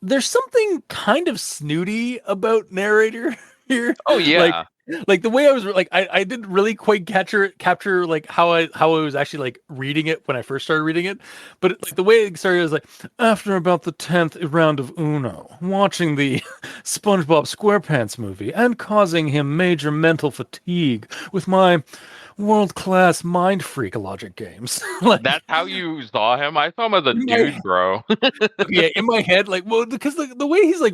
there's something kind of snooty about narrator here. Oh yeah. Like the way I was like I didn't really quite capture like how I was actually like reading it when I first started reading it. But like the way it started was like, after about the 10th round of Uno, watching the SpongeBob SquarePants movie and causing him major mental fatigue with my world-class mind freak logic games. Like, that's how you saw him? I saw him as a dude, bro. Yeah, in my head, like, well, because the way he's like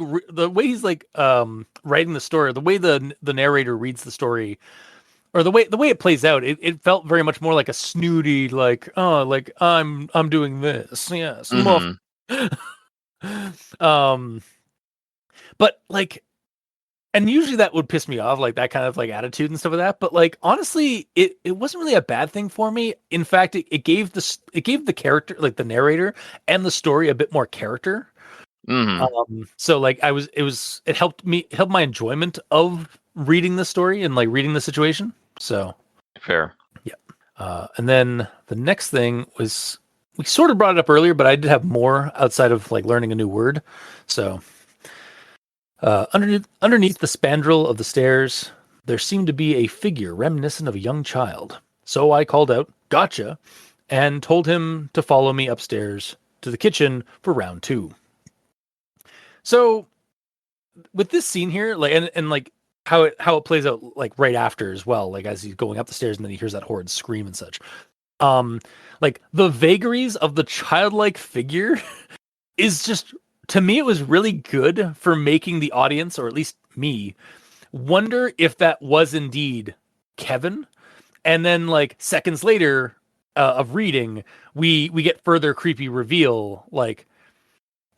writing the story, the way the narrator reads the story, or the way it plays out, it felt very much more like a snooty, like, oh, like I'm doing this, yes, but like. And usually that would piss me off, like that kind of like attitude and stuff like that. But like honestly, it wasn't really a bad thing for me. In fact, it gave the character, like the narrator and the story, a bit more character. So like it helped my enjoyment of reading the story and like reading the situation. So fair. Yeah. And then the next thing was, we sort of brought it up earlier, but I did have more outside of like learning a new word. So. Underneath the spandrel of the stairs, there seemed to be a figure reminiscent of a young child. So I called out, "Gotcha," and told him to follow me upstairs to the kitchen for round 2. So, with this scene here, like, and like, how it plays out like right after as well, like as he's going up the stairs and then he hears that horrid scream and such. Like the vagaries of the childlike figure is just, to me, it was really good for making the audience, or at least me, wonder if that was indeed Kevin. And then like seconds later of reading, we get further creepy reveal, like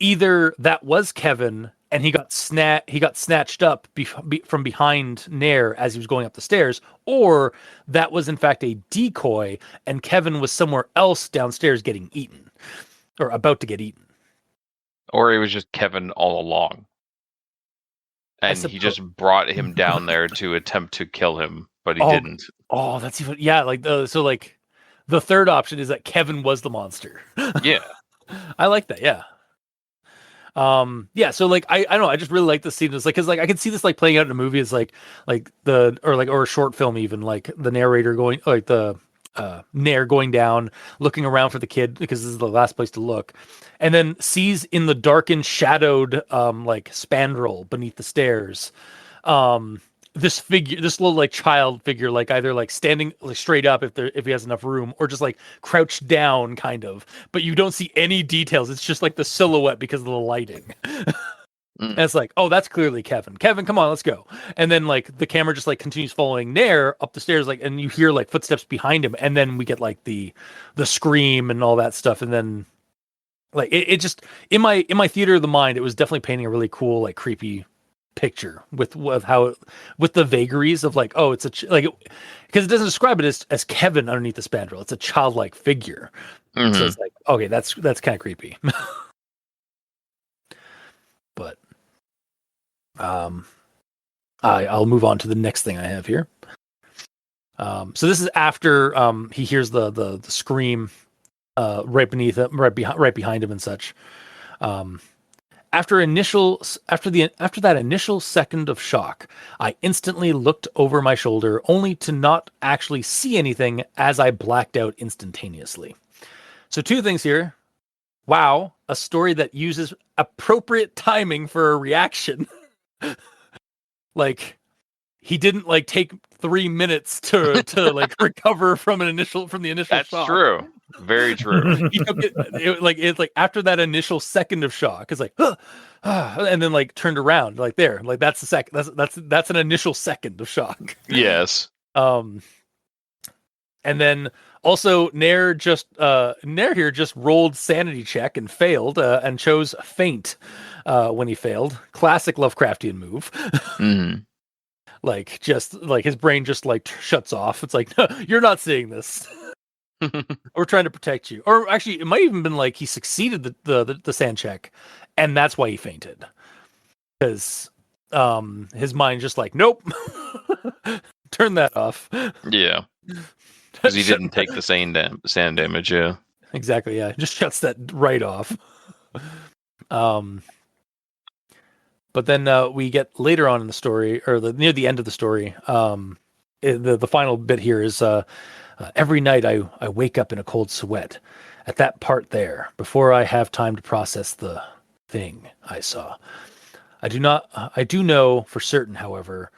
either that was Kevin and he got snatched up from behind Nair as he was going up the stairs, or that was in fact a decoy and Kevin was somewhere else downstairs getting eaten or about to get eaten. Or it was just Kevin all along. And he just brought him down there to attempt to kill him, but he didn't. Oh, that's even, yeah, like so like the third option is that Kevin was the monster. Yeah. I like that, yeah. Yeah, so like I don't know, I just really like this scene. It's like, because like I can see this like playing out in a movie as like or a short film, even like the narrator going, like the Nair going down, looking around for the kid because this is the last place to look, and then sees in the darkened, shadowed like spandrel beneath the stairs this figure, this little like child figure, like either like standing like straight up if he has enough room, or just like crouched down kind of, but you don't see any details. It's just like the silhouette because of the lighting. And it's like, oh, that's clearly Kevin. Kevin, come on, let's go. And then like the camera just like continues following Nair up the stairs, like, and you hear like footsteps behind him, and then we get like the scream and all that stuff, and then like it just in my theater of the mind, it was definitely painting a really cool like creepy picture with how with the vagaries of like, oh, it's like, because it doesn't describe it as Kevin underneath the spandrel. It's a childlike figure. So it's like, okay, that's kind of creepy. But I'll move on to the next thing I have here. So this is after he hears the scream right beneath him, right behind him and such. After that initial second of shock, I instantly looked over my shoulder, only to not actually see anything as I blacked out instantaneously. So 2 things here. Wow, a story that uses appropriate timing for a reaction. Like, he didn't like take 3 minutes to like recover from the initial That's shock. true. Very true. He took it's like after that initial second of shock, it's like, and then like turned around, like there, like that's the second. That's an initial second of shock. Yes. And then also Nair here just rolled sanity check and failed, and chose faint when he failed. Classic Lovecraftian move. Mm-hmm. Like, just like his brain just like shuts off. It's like, no, you're not seeing this. We're trying to protect you. Or actually, it might even been like he succeeded the sand check, and that's why he fainted. Because his mind just like, nope, turn that off. Yeah, because he didn't take the sand damage. Yeah, exactly. Yeah, just shuts that right off. But then we get later on in the story, or near the end of the story. The final bit here is. Every night I wake up in a cold sweat at that part there before I have time to process the thing I saw. I do know for certain, however,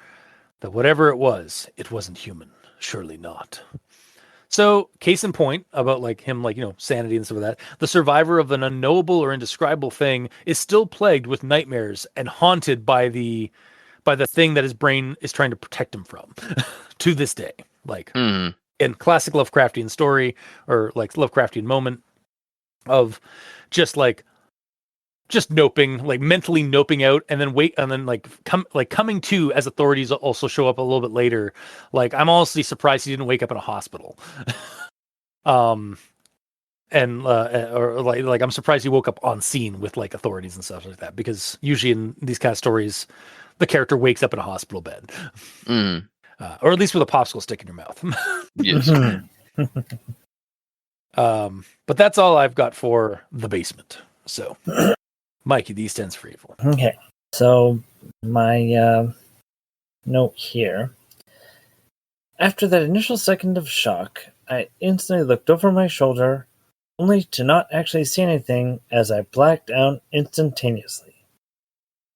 that whatever it wasn't human. Surely not. So, case in point about like him, like, sanity and stuff like that. The survivor of an unknowable or indescribable thing is still plagued with nightmares and haunted by the thing that his brain is trying to protect him from to this day. Like, in classic Lovecraftian story, or like Lovecraftian moment of just noping, like mentally noping out, and then coming to as authorities also show up a little bit later. Like, I'm honestly surprised he didn't wake up in a hospital. Or like I'm surprised he woke up on scene with like authorities and stuff like that, because usually in these kind of stories, the character wakes up in a hospital bed. Or at least with a popsicle stick in your mouth. Yes. But that's all I've got for the basement. So, Mikey, these stands for evil. Okay. So, my note here. After that initial second of shock, I instantly looked over my shoulder, only to not actually see anything as I blacked out instantaneously.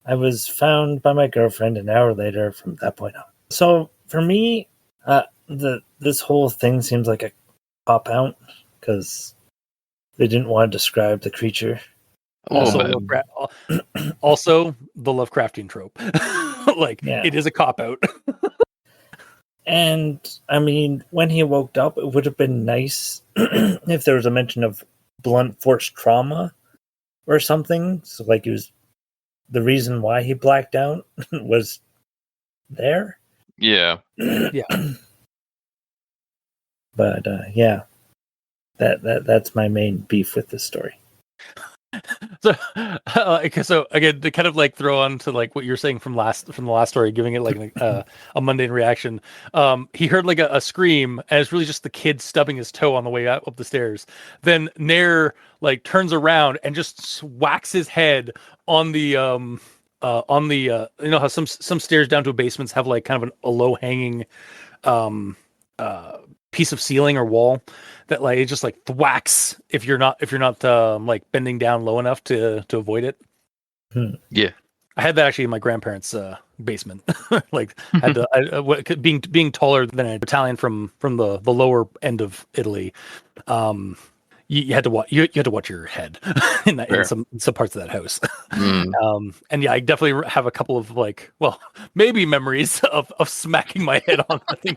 I was found by my girlfriend an hour later from that point on. So for me, this whole thing seems like a cop out because they didn't want to describe the creature. A little Also, bit. also the Lovecraftian trope. Like, Yeah. it is a cop out. And I mean, when he woke up, it would have been nice if there was a mention of blunt force trauma or something. So, like, it was the reason why he blacked out was there. Yeah. But yeah, that's my main beef with this story. So, so again, to kind of like throw on to like what you're saying from the last story, giving it like a mundane reaction. He heard like a scream, and it's really just the kid stubbing his toe on the way up the stairs. Then Nair like turns around and just whacks his head on the you know how some stairs down to basements have like kind of a low hanging piece of ceiling or wall that like it just like thwacks if you're not like bending down low enough to avoid it. Yeah. I had that actually in my grandparents' basement. Like had to being taller than a battalion from the lower end of Italy. You had to watch your head in some parts of that house. And yeah, I definitely have a couple of like, well, maybe memories of smacking my head on that thing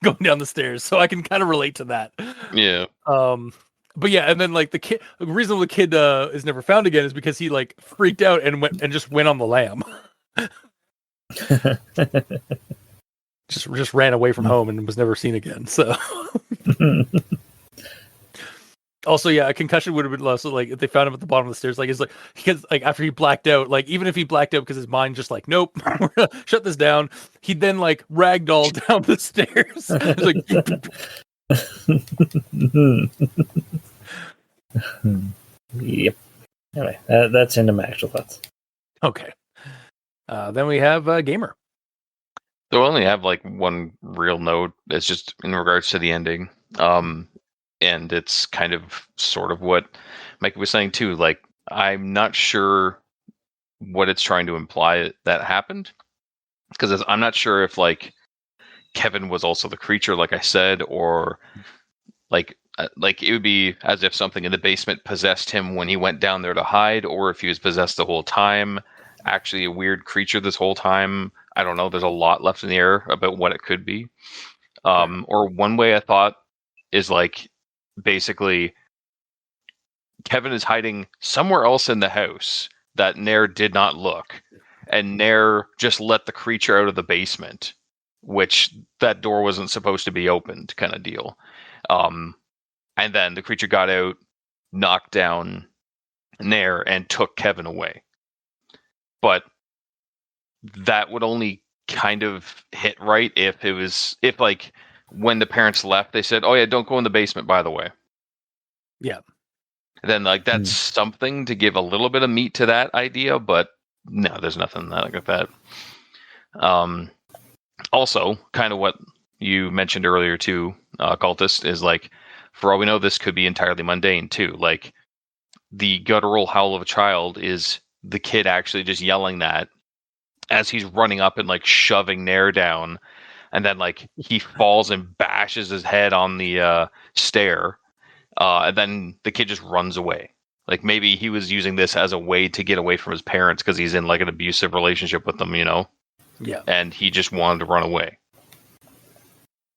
going down the stairs. So I can kind of relate to that. Yeah. But yeah, and then like the reason the kid is never found again is because he like freaked out and went on the lam. just ran away from home and was never seen again. So also, yeah, a concussion would have been less. So, like, if they found him at the bottom of the stairs, like, it's like because like after he blacked out, like even if he blacked out because his mind just like, nope, we're gonna shut this down. He'd then like ragdoll down the stairs. It's like, Yep. Anyway, that's into my actual thoughts. okay. Then we have Gamer. So I only have like one real note. It's just in regards to the ending. And it's kind of sort of what Mike was saying too. Like, I'm not sure what it's trying to imply that happened. Because I'm not sure if like Kevin was also the creature, like I said, or like it would be as if something in the basement possessed him when he went down there to hide, or if he was possessed the whole time, actually a weird creature this whole time. I don't know. There's a lot left in the air about what it could be. Or one way I thought is like basically Kevin is hiding somewhere else in the house that Nair did not look, and Nair just let the creature out of the basement, which that door wasn't supposed to be opened, kind of deal. And then the creature got out, knocked down Nair, and took Kevin away. But that would only kind of hit right if like when the parents left, they said, "Oh yeah, don't go in the basement, by the way." Yeah. Then like that's something to give a little bit of meat to that idea, but no, there's nothing like that. Also, kind of what you mentioned earlier too, Cultist, is like, for all we know, this could be entirely mundane too. Like, the guttural howl of a child is the kid actually just yelling that as he's running up and like shoving Nair down, and then like he falls and bashes his head on the stair, and then the kid just runs away. Like, maybe he was using this as a way to get away from his parents because he's in like an abusive relationship with them, you know? Yeah. And he just wanted to run away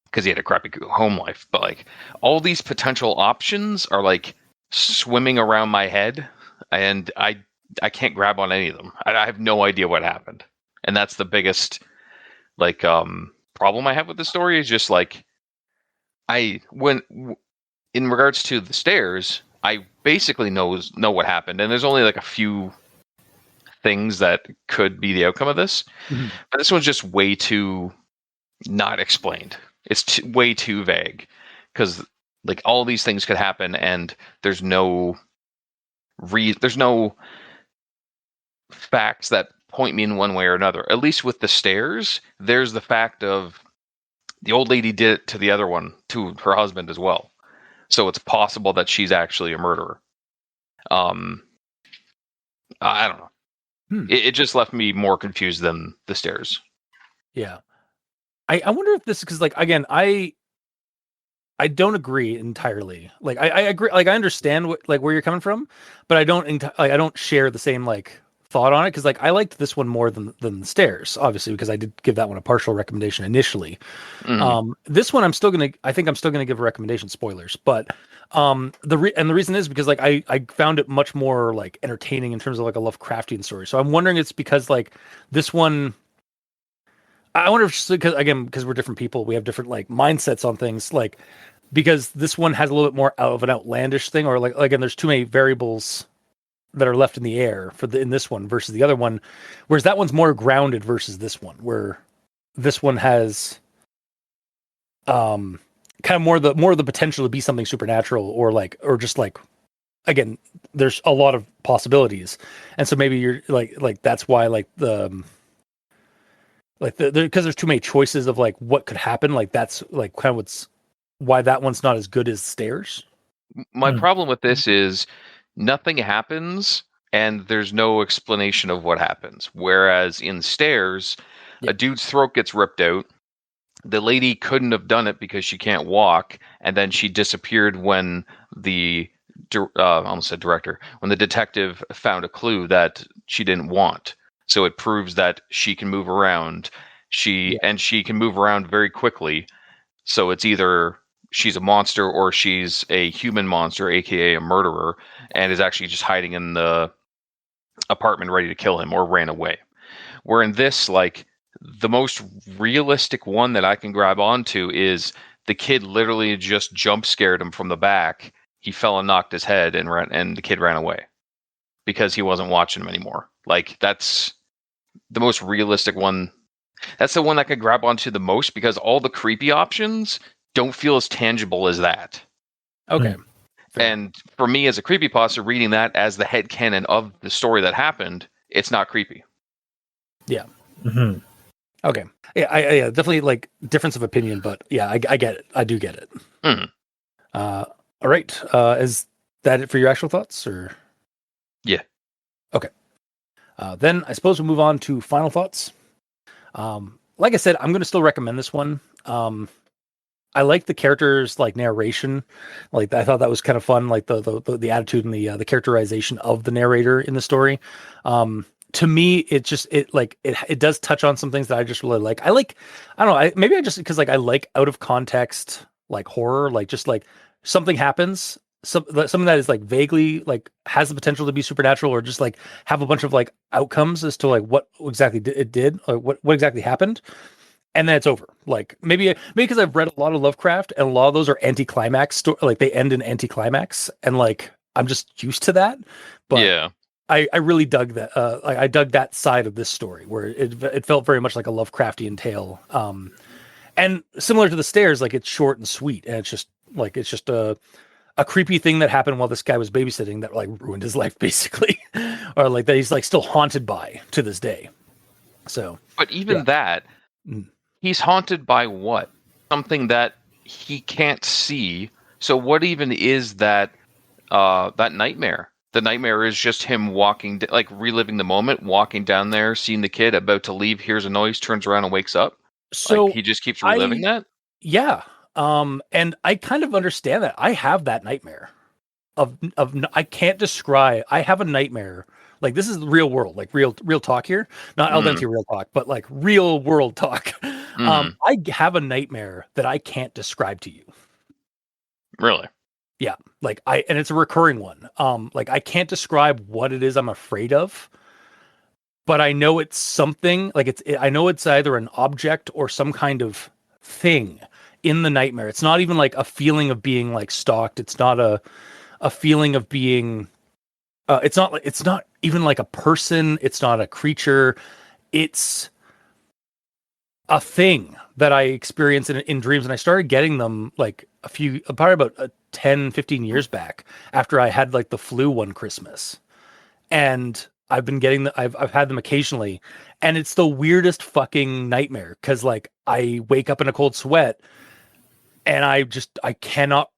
because he had a crappy home life. But like, all these potential options are like swimming around my head, and I can't grab on any of them. I have no idea what happened. And that's the biggest like problem I have with the story, is just like, in regards to the stairs, I basically know what happened, and there's only like a few things that could be the outcome of this. Mm-hmm. But this one's just way too not explained. It's way too vague, because like all these things could happen, and there's no facts that point me in one way or another. At least with the stairs, there's the fact of the old lady did it to the other one, to her husband as well. So it's possible that she's actually a murderer. I don't know. It just left me more confused than the stairs. Yeah. I wonder if this is because, like, again, I don't agree entirely. Like, I agree. Like, I understand where you're coming from, but I don't I don't share the same like thought on it because, like, I liked this one more than the stairs, obviously, because I did give that one a partial recommendation initially. This one I think I'm still gonna give a recommendation. Spoilers, but the reason is because, like, I found it much more like entertaining in terms of like a Lovecraftian story. So I'm wondering it's because, like, this one. I wonder if because we're different people, we have different like mindsets on things. Like, because this one has a little bit more of an outlandish thing, or like, again, there's too many variables that are left in the air in this one versus the other one, whereas that one's more grounded versus this one, where this one has kind of more of the potential to be something supernatural, or just like, again, there's a lot of possibilities, and so maybe you're like that's why like because there's too many choices of like what could happen. Like, that's like kind of why that one's not as good as stairs. My problem with this is nothing happens and there's no explanation of what happens. Whereas in stairs, Yeah. a dude's throat gets ripped out. The lady couldn't have done it because she can't walk, and then she disappeared when the almost said director, when the detective found a clue that she didn't want. So it proves that she can move around. She can move around very quickly. So it's either she's a monster or she's a human monster, aka a murderer, and is actually just hiding in the apartment ready to kill him or ran away. Where in this, like, the most realistic one that I can grab onto is the kid literally just jump scared him from the back. He fell and knocked his head and the kid ran away because he wasn't watching him anymore. Like, that's the most realistic one. That's the one I could grab onto the most because all the creepy options don't feel as tangible as that. Okay. And for me, as a creepypasta, reading that as the headcanon of the story that happened, it's not creepy. Yeah. Mm-hmm. Okay. Yeah, I definitely like difference of opinion, but yeah, I get it. I do get it. Mm-hmm. All right. Is that it for your actual thoughts, or? Yeah. Okay. Then I suppose we'll move on to final thoughts. Like I said, I'm going to still recommend this one. I like the characters' like narration. Like, I thought that was kind of fun. Like the attitude and the characterization of the narrator in the story. To me, it does touch on some things that I just really like. I don't know. Maybe I just, because like I like out of context like horror, like just like something happens, something that is like vaguely like has the potential to be supernatural, or just like have a bunch of like outcomes as to like what exactly it did, or what exactly happened. And then it's over. Like, maybe because I've read a lot of Lovecraft, and a lot of those are anticlimax like they end in anticlimax, and like I'm just used to that. But yeah, I really dug that. I dug that side of this story where it felt very much like a Lovecraftian tale. And similar to the stairs, like, it's short and sweet, and it's just a creepy thing that happened while this guy was babysitting that like ruined his life, basically, or like that he's like still haunted by to this day. So, but even that. He's haunted by what? Something that he can't see. So what even is that that nightmare? The nightmare is just him walking, like reliving the moment, walking down there, seeing the kid about to leave, hears a noise, turns around and wakes up. So like, he just keeps reliving that? Yeah. And I kind of understand that. I have that nightmare of I can't describe. I have a nightmare. Like, this is the real world, like real talk here, not al dente real talk, but like real world talk. I have a nightmare that I can't describe to you. Really? Yeah. Like, and it's a recurring one. Like, I can't describe what it is I'm afraid of, but I know it's something. Like, I know it's either an object or some kind of thing in the nightmare. It's not even like a feeling of being like stalked. It's not a feeling of being. It's not even like a person. It's not a creature. It's a thing that I experience in dreams. And I started getting them like probably about 10, 15 years back, after I had like the flu one Christmas. And I've been getting I've had them occasionally. And it's the weirdest fucking nightmare, because like I wake up in a cold sweat, and I cannot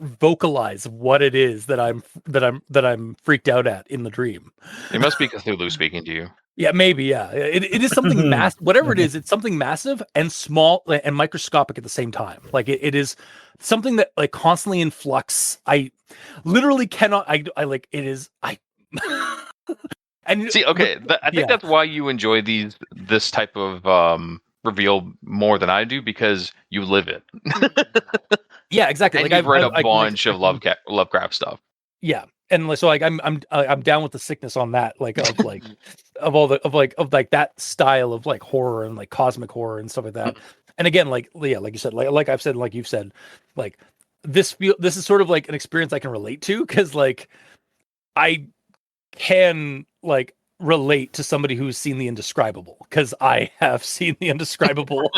vocalize what it is that I'm freaked out at in the dream. It must be Cthulhu speaking to you. Yeah, maybe. Yeah, it is something massive. Whatever it is, it's something massive and small and microscopic at the same time. Like it is something that like constantly in flux. I literally cannot. I like it is. I and see. Okay, I think that's why you enjoy this type of reveal more than I do, because you live it. Yeah, exactly. And like you've read a like, bunch of Lovecraft stuff. Yeah, and so like I'm down with the sickness on that, like of like of all the of that style of like horror and like cosmic horror and stuff like that. And again, like you said, like I've said, like you've said, like this is sort of like an experience I can relate to, because like I can like relate to somebody who's seen the indescribable, because I have seen the indescribable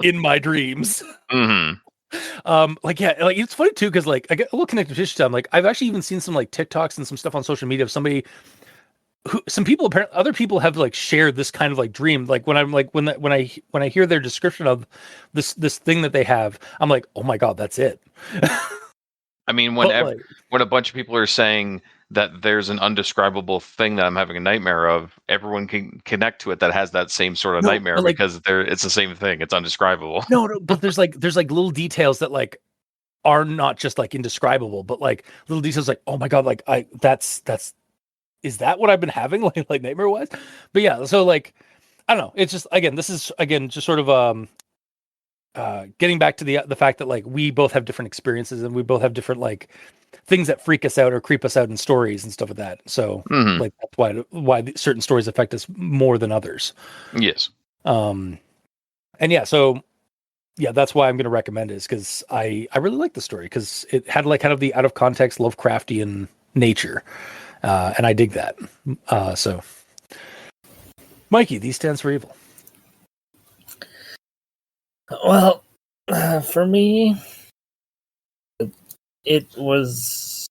in my dreams. Mm-hmm. Like it's funny too, because like I get a little connected to time. Like I've actually even seen some like TikToks and some stuff on social media of somebody who, some people, apparently other people have like shared this kind of like dream. Like when I'm like when I hear their description of this thing that they have, I'm like, oh my god, that's it. I mean, when a bunch of people are saying that there's an undescribable thing that I'm having a nightmare of, everyone can connect to it that has that same sort of nightmare, because it's the same thing. It's undescribable. No, but there's like little details that like are not just like indescribable, but like little details like, oh my god, like that's is that what I've been having like nightmare wise? But yeah, so like I don't know. It's just this is just sort of getting back to the fact that like we both have different experiences and we both have different like things that freak us out or creep us out in stories and stuff like that. So like that's why certain stories affect us more than others. Yes. And yeah, so yeah, that's why I'm going to recommend it, is because I really like the story, because it had like kind of the out of context Lovecraftian nature, and I dig that. So, Mikey, these stands for evil. Well, for me, it was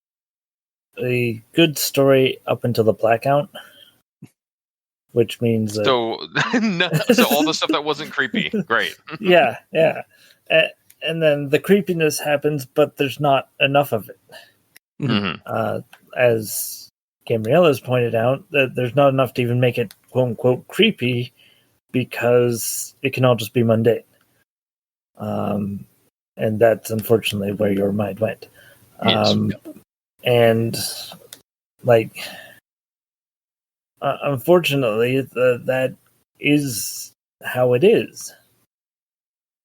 a good story up until the blackout, which means that... So all the stuff that wasn't creepy, great. yeah. And then the creepiness happens, but there's not enough of it. Mm-hmm. As Gabrielle has pointed out, that there's not enough to even make it quote unquote creepy, because it can all just be mundane. And that's unfortunately where your mind went. Yes. And like, unfortunately, that is how it is.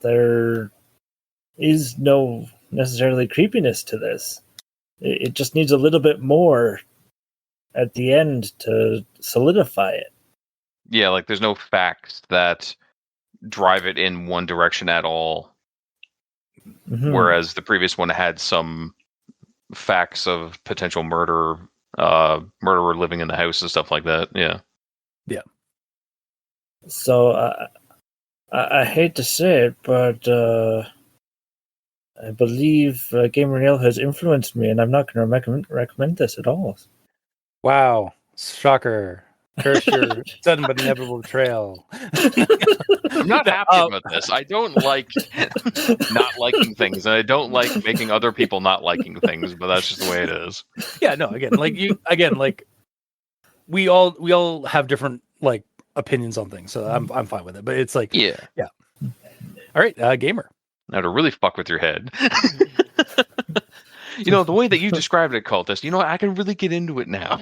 There is no necessarily creepiness to this. It just needs a little bit more at the end to solidify it. Yeah, like there's no facts that drive it in one direction at all. Mm-hmm. Whereas the previous one had some facts of potential murderer living in the house and stuff like that. Yeah. So I hate to say it, but I believe Gabrielle has influenced me, and I'm not going to recommend this at all. Wow, shocker! Curse your sudden but inevitable betrayal. I'm not happy about this. I don't like not liking things, and I don't like making other people not liking things. But that's just the way it is. Yeah, no. Like we all have different like opinions on things, so I'm fine with it. But it's like yeah. All right, gamer. Now to really fuck with your head. You know, the way that you described it, cultist, I can really get into it now.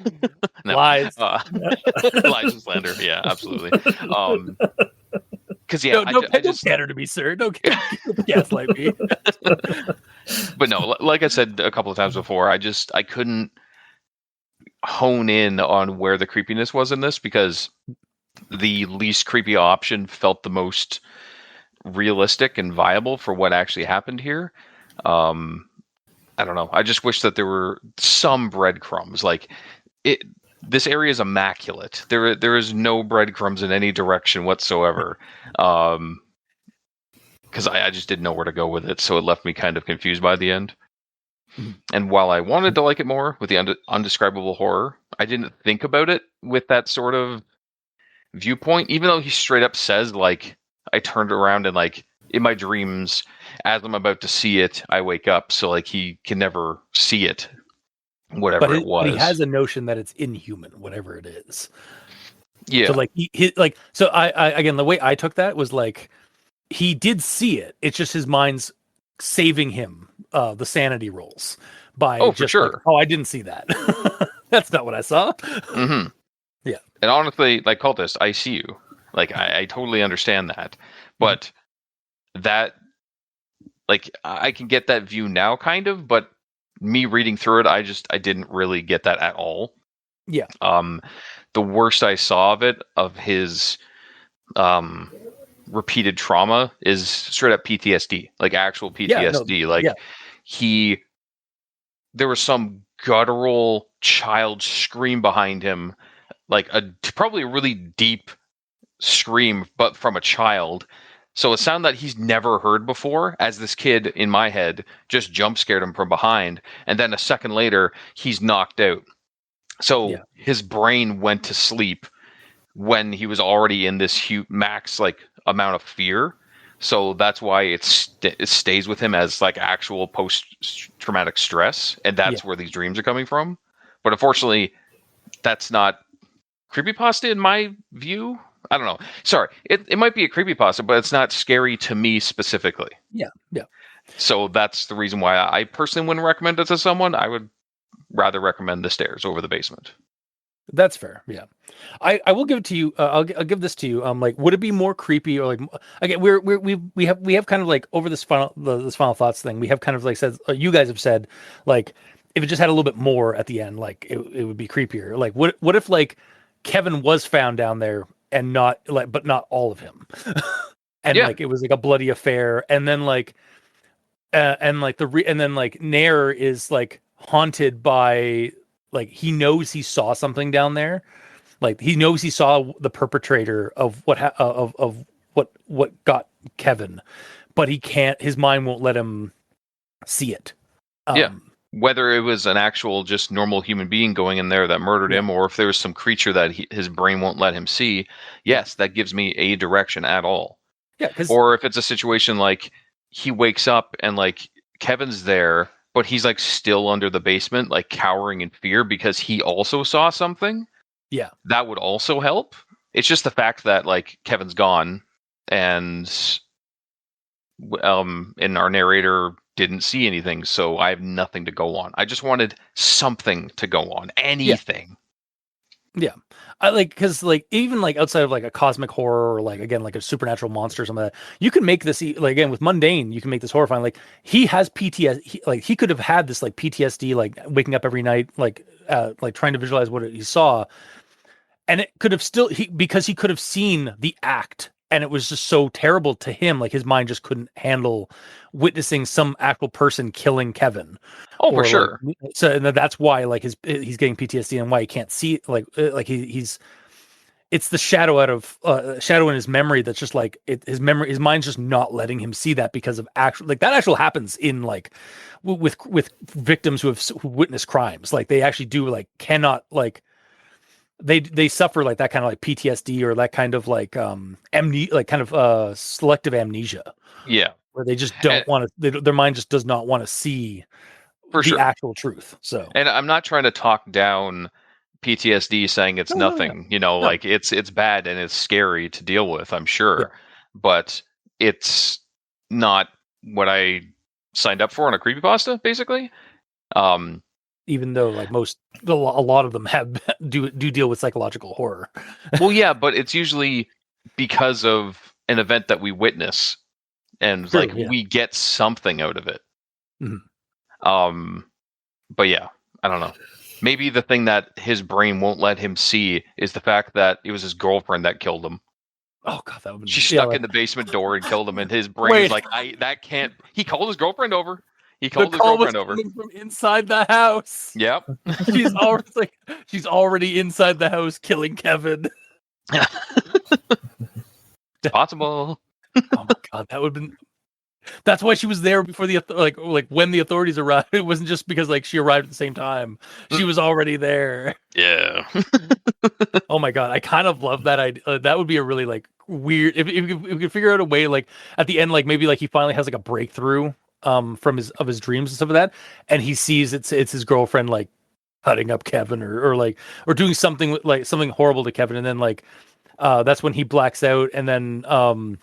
No. Lies. Lies and slander. Yeah, absolutely. Because don't cater to me, sir. Don't gaslight me. But no, like I said a couple of times before, I couldn't hone in on where the creepiness was in this, because the least creepy option felt the most realistic and viable for what actually happened here. I don't know. I just wish that there were some breadcrumbs. Like this area is immaculate. There is no breadcrumbs in any direction whatsoever. Because I just didn't know where to go with it, so it left me kind of confused by the end. Mm-hmm. And while I wanted to like it more with the undescribable horror, I didn't think about it with that sort of viewpoint. Even though he straight up says, like, I turned around and like in my dreams, as I'm about to see it, I wake up. So like he can never see it, But whatever it but he was. has a notion that it's inhuman, whatever it is. Yeah. So like he like so I again the way I took that was like he did see it. It's just his mind's saving him the sanity rolls by Oh, for just like, sure. oh, I didn't see that. That's not what I saw. Mm-hmm. Yeah. And honestly, like cultist, I see you. Like I totally understand that. But that like I can get that view now kind of, but me reading through it, I didn't really get that at all. Yeah. The worst I saw of his repeated trauma is straight up PTSD, like actual PTSD. Yeah, no, like yeah. There was some guttural child scream behind him, like probably a really deep scream, but from a child. So a sound that he's never heard before, as this kid in my head just jump scared him from behind, and then a second later he's knocked out. So his brain went to sleep when he was already in this max like amount of fear. So that's why it stays with him as like actual post-traumatic stress, and that's where these dreams are coming from. But unfortunately, that's not creepypasta in my view. I don't know. Sorry, it might be a creepypasta, but it's not scary to me specifically. Yeah. So that's the reason why I personally wouldn't recommend it to someone. I would rather recommend the stairs over the basement. That's fair. Yeah, I will give it to you. I'll give this to you. Like, would it be more creepy or like again? We have kind of like over this final thoughts thing. We have kind of like said you guys have said like if it just had a little bit more at the end, like it would be creepier. Like what if like Kevin was found down there and not like but not all of him, and like it was like a bloody affair, and then like and like and then like Nair is like haunted by. Like he knows he saw something down there, like he knows he saw the perpetrator of what got Kevin, but he can't. His mind won't let him see it. Whether it was an actual just normal human being going in there that murdered him, or if there was some creature that his brain won't let him see. Yes, that gives me a direction at all. Yeah, or if it's a situation like he wakes up and like Kevin's there. But he's like still under the basement, like cowering in fear because he also saw something. Yeah. That would also help. It's just the fact that like Kevin's gone and our narrator didn't see anything, so I have nothing to go on. I just wanted something to go on. Anything. Yeah. I like because like even like outside of like a cosmic horror or like again like a supernatural monster or something like that, you can make this like again with mundane, you can make this horrifying. Like he has PTSD, like he could have had this like PTSD, like waking up every night, like trying to visualize what he saw, and it could have still because he could have seen the act, and it was just so terrible to him, like his mind just couldn't handle witnessing some actual person killing Kevin. Oh, for sure. Like, so and that's why like he's getting PTSD and why he can't see like he's it's the shadow shadow in his memory that's just like his mind's just not letting him see that because of actual like that actually happens in like with victims who witnessed crimes. Like they actually do like cannot like they suffer like that kind of like PTSD or that kind of like like kind of selective amnesia. Yeah. Where they just don't want to, their mind just does not want to see the actual truth. So, and I'm not trying to talk down PTSD saying it's nothing, like it's bad and it's scary to deal with, I'm sure, but it's not what I signed up for on a creepypasta, basically. Even though like a lot of them do deal with psychological horror. Well, yeah, but it's usually because of an event that we witness. And we get something out of it. Mm-hmm. But yeah, I don't know. Maybe the thing that his brain won't let him see is the fact that it was his girlfriend that killed him. Oh god, that would be. She stuck in the basement door and killed him, and his brain is like, that can't. He called his girlfriend over. He called his girlfriend over from inside the house. Yep. she's already inside the house killing Kevin. Possible. Oh my god, that would have been. That's why she was there before the like when the authorities arrived. It wasn't just because like she arrived at the same time. She was already there. Yeah. Oh my god, I kind of love that idea. That would be a really like weird. If we could figure out a way, like at the end, like maybe like he finally has like a breakthrough from his dreams and stuff of that, and he sees it's his girlfriend like cutting up Kevin or doing something like something horrible to Kevin, and then like that's when he blacks out, and then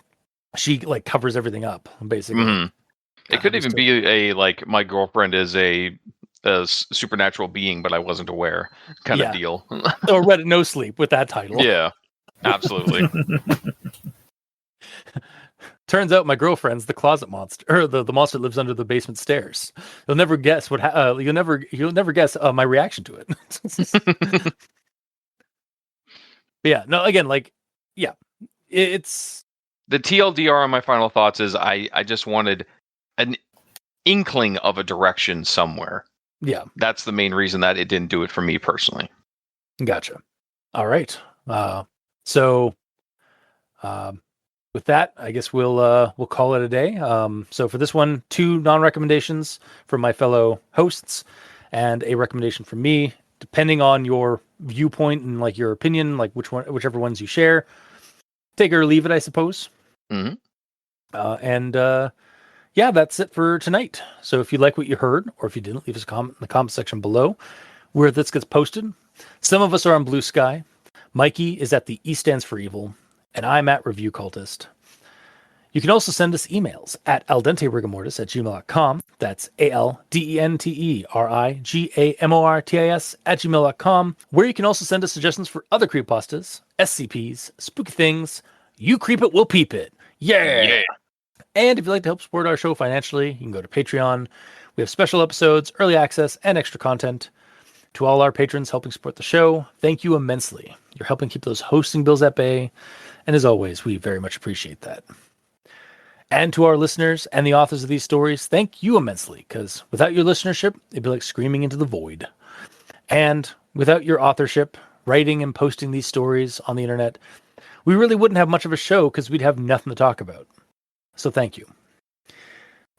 she like covers everything up basically. Mm-hmm. It could even be a like my girlfriend is a supernatural being, but I wasn't aware kind of deal. Or Reddit No Sleep with that title. Yeah, absolutely. Turns out my girlfriend's the closet monster, or the monster that lives under the basement stairs. You'll never guess what you'll never guess my reaction to it. But yeah, no, again, like, yeah, it's the TLDR on my final thoughts is I just wanted an inkling of a direction somewhere. Yeah, that's the main reason that it didn't do it for me personally. Gotcha. All right. So with that, I guess we'll call it a day. So for this one, 2 non-recommendations from my fellow hosts and a recommendation from me, depending on your viewpoint and like your opinion, like whichever ones you share, take it or leave it, I suppose. Mm-hmm. Yeah, that's it for tonight. So if you like what you heard, or if you didn't, leave us a comment in the comment section below where this gets posted. Some of us are on Blue Sky. Mikey is at the E stands for evil, and I'm at Review Cultist. You can also send us emails at aldenterigamortis@gmail.com. That's aldenterigamortis@gmail.com, where you can also send us suggestions for other creepypastas, SCPs, spooky things. You creep it, we'll peep it. Yeah! And if you'd like to help support our show financially, you can go to Patreon. We have special episodes, early access, and extra content. To all our patrons helping support the show, thank you immensely. You're helping keep those hosting bills at bay, and as always, we very much appreciate that. And to our listeners and the authors of these stories, thank you immensely, because without your listenership, it'd be like screaming into the void. And without your authorship, writing and posting these stories on the internet, we really wouldn't have much of a show because we'd have nothing to talk about. So thank you.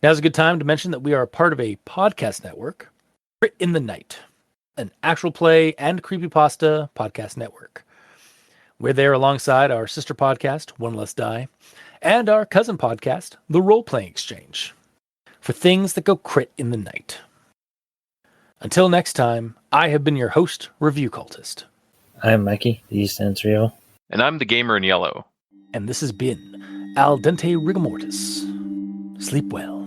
Now's a good time to mention that we are a part of a podcast network, Crit in the Night, an actual play and creepypasta podcast network. We're there alongside our sister podcast, One Less Die, and our cousin podcast, The Role Playing Exchange, for things that go crit in the night. Until next time, I have been your host, Review Cultist. I'm Mikey, the East Ends Rio. And I'm the gamer in yellow. And this has been Al Dente Rigamortis. Sleep well.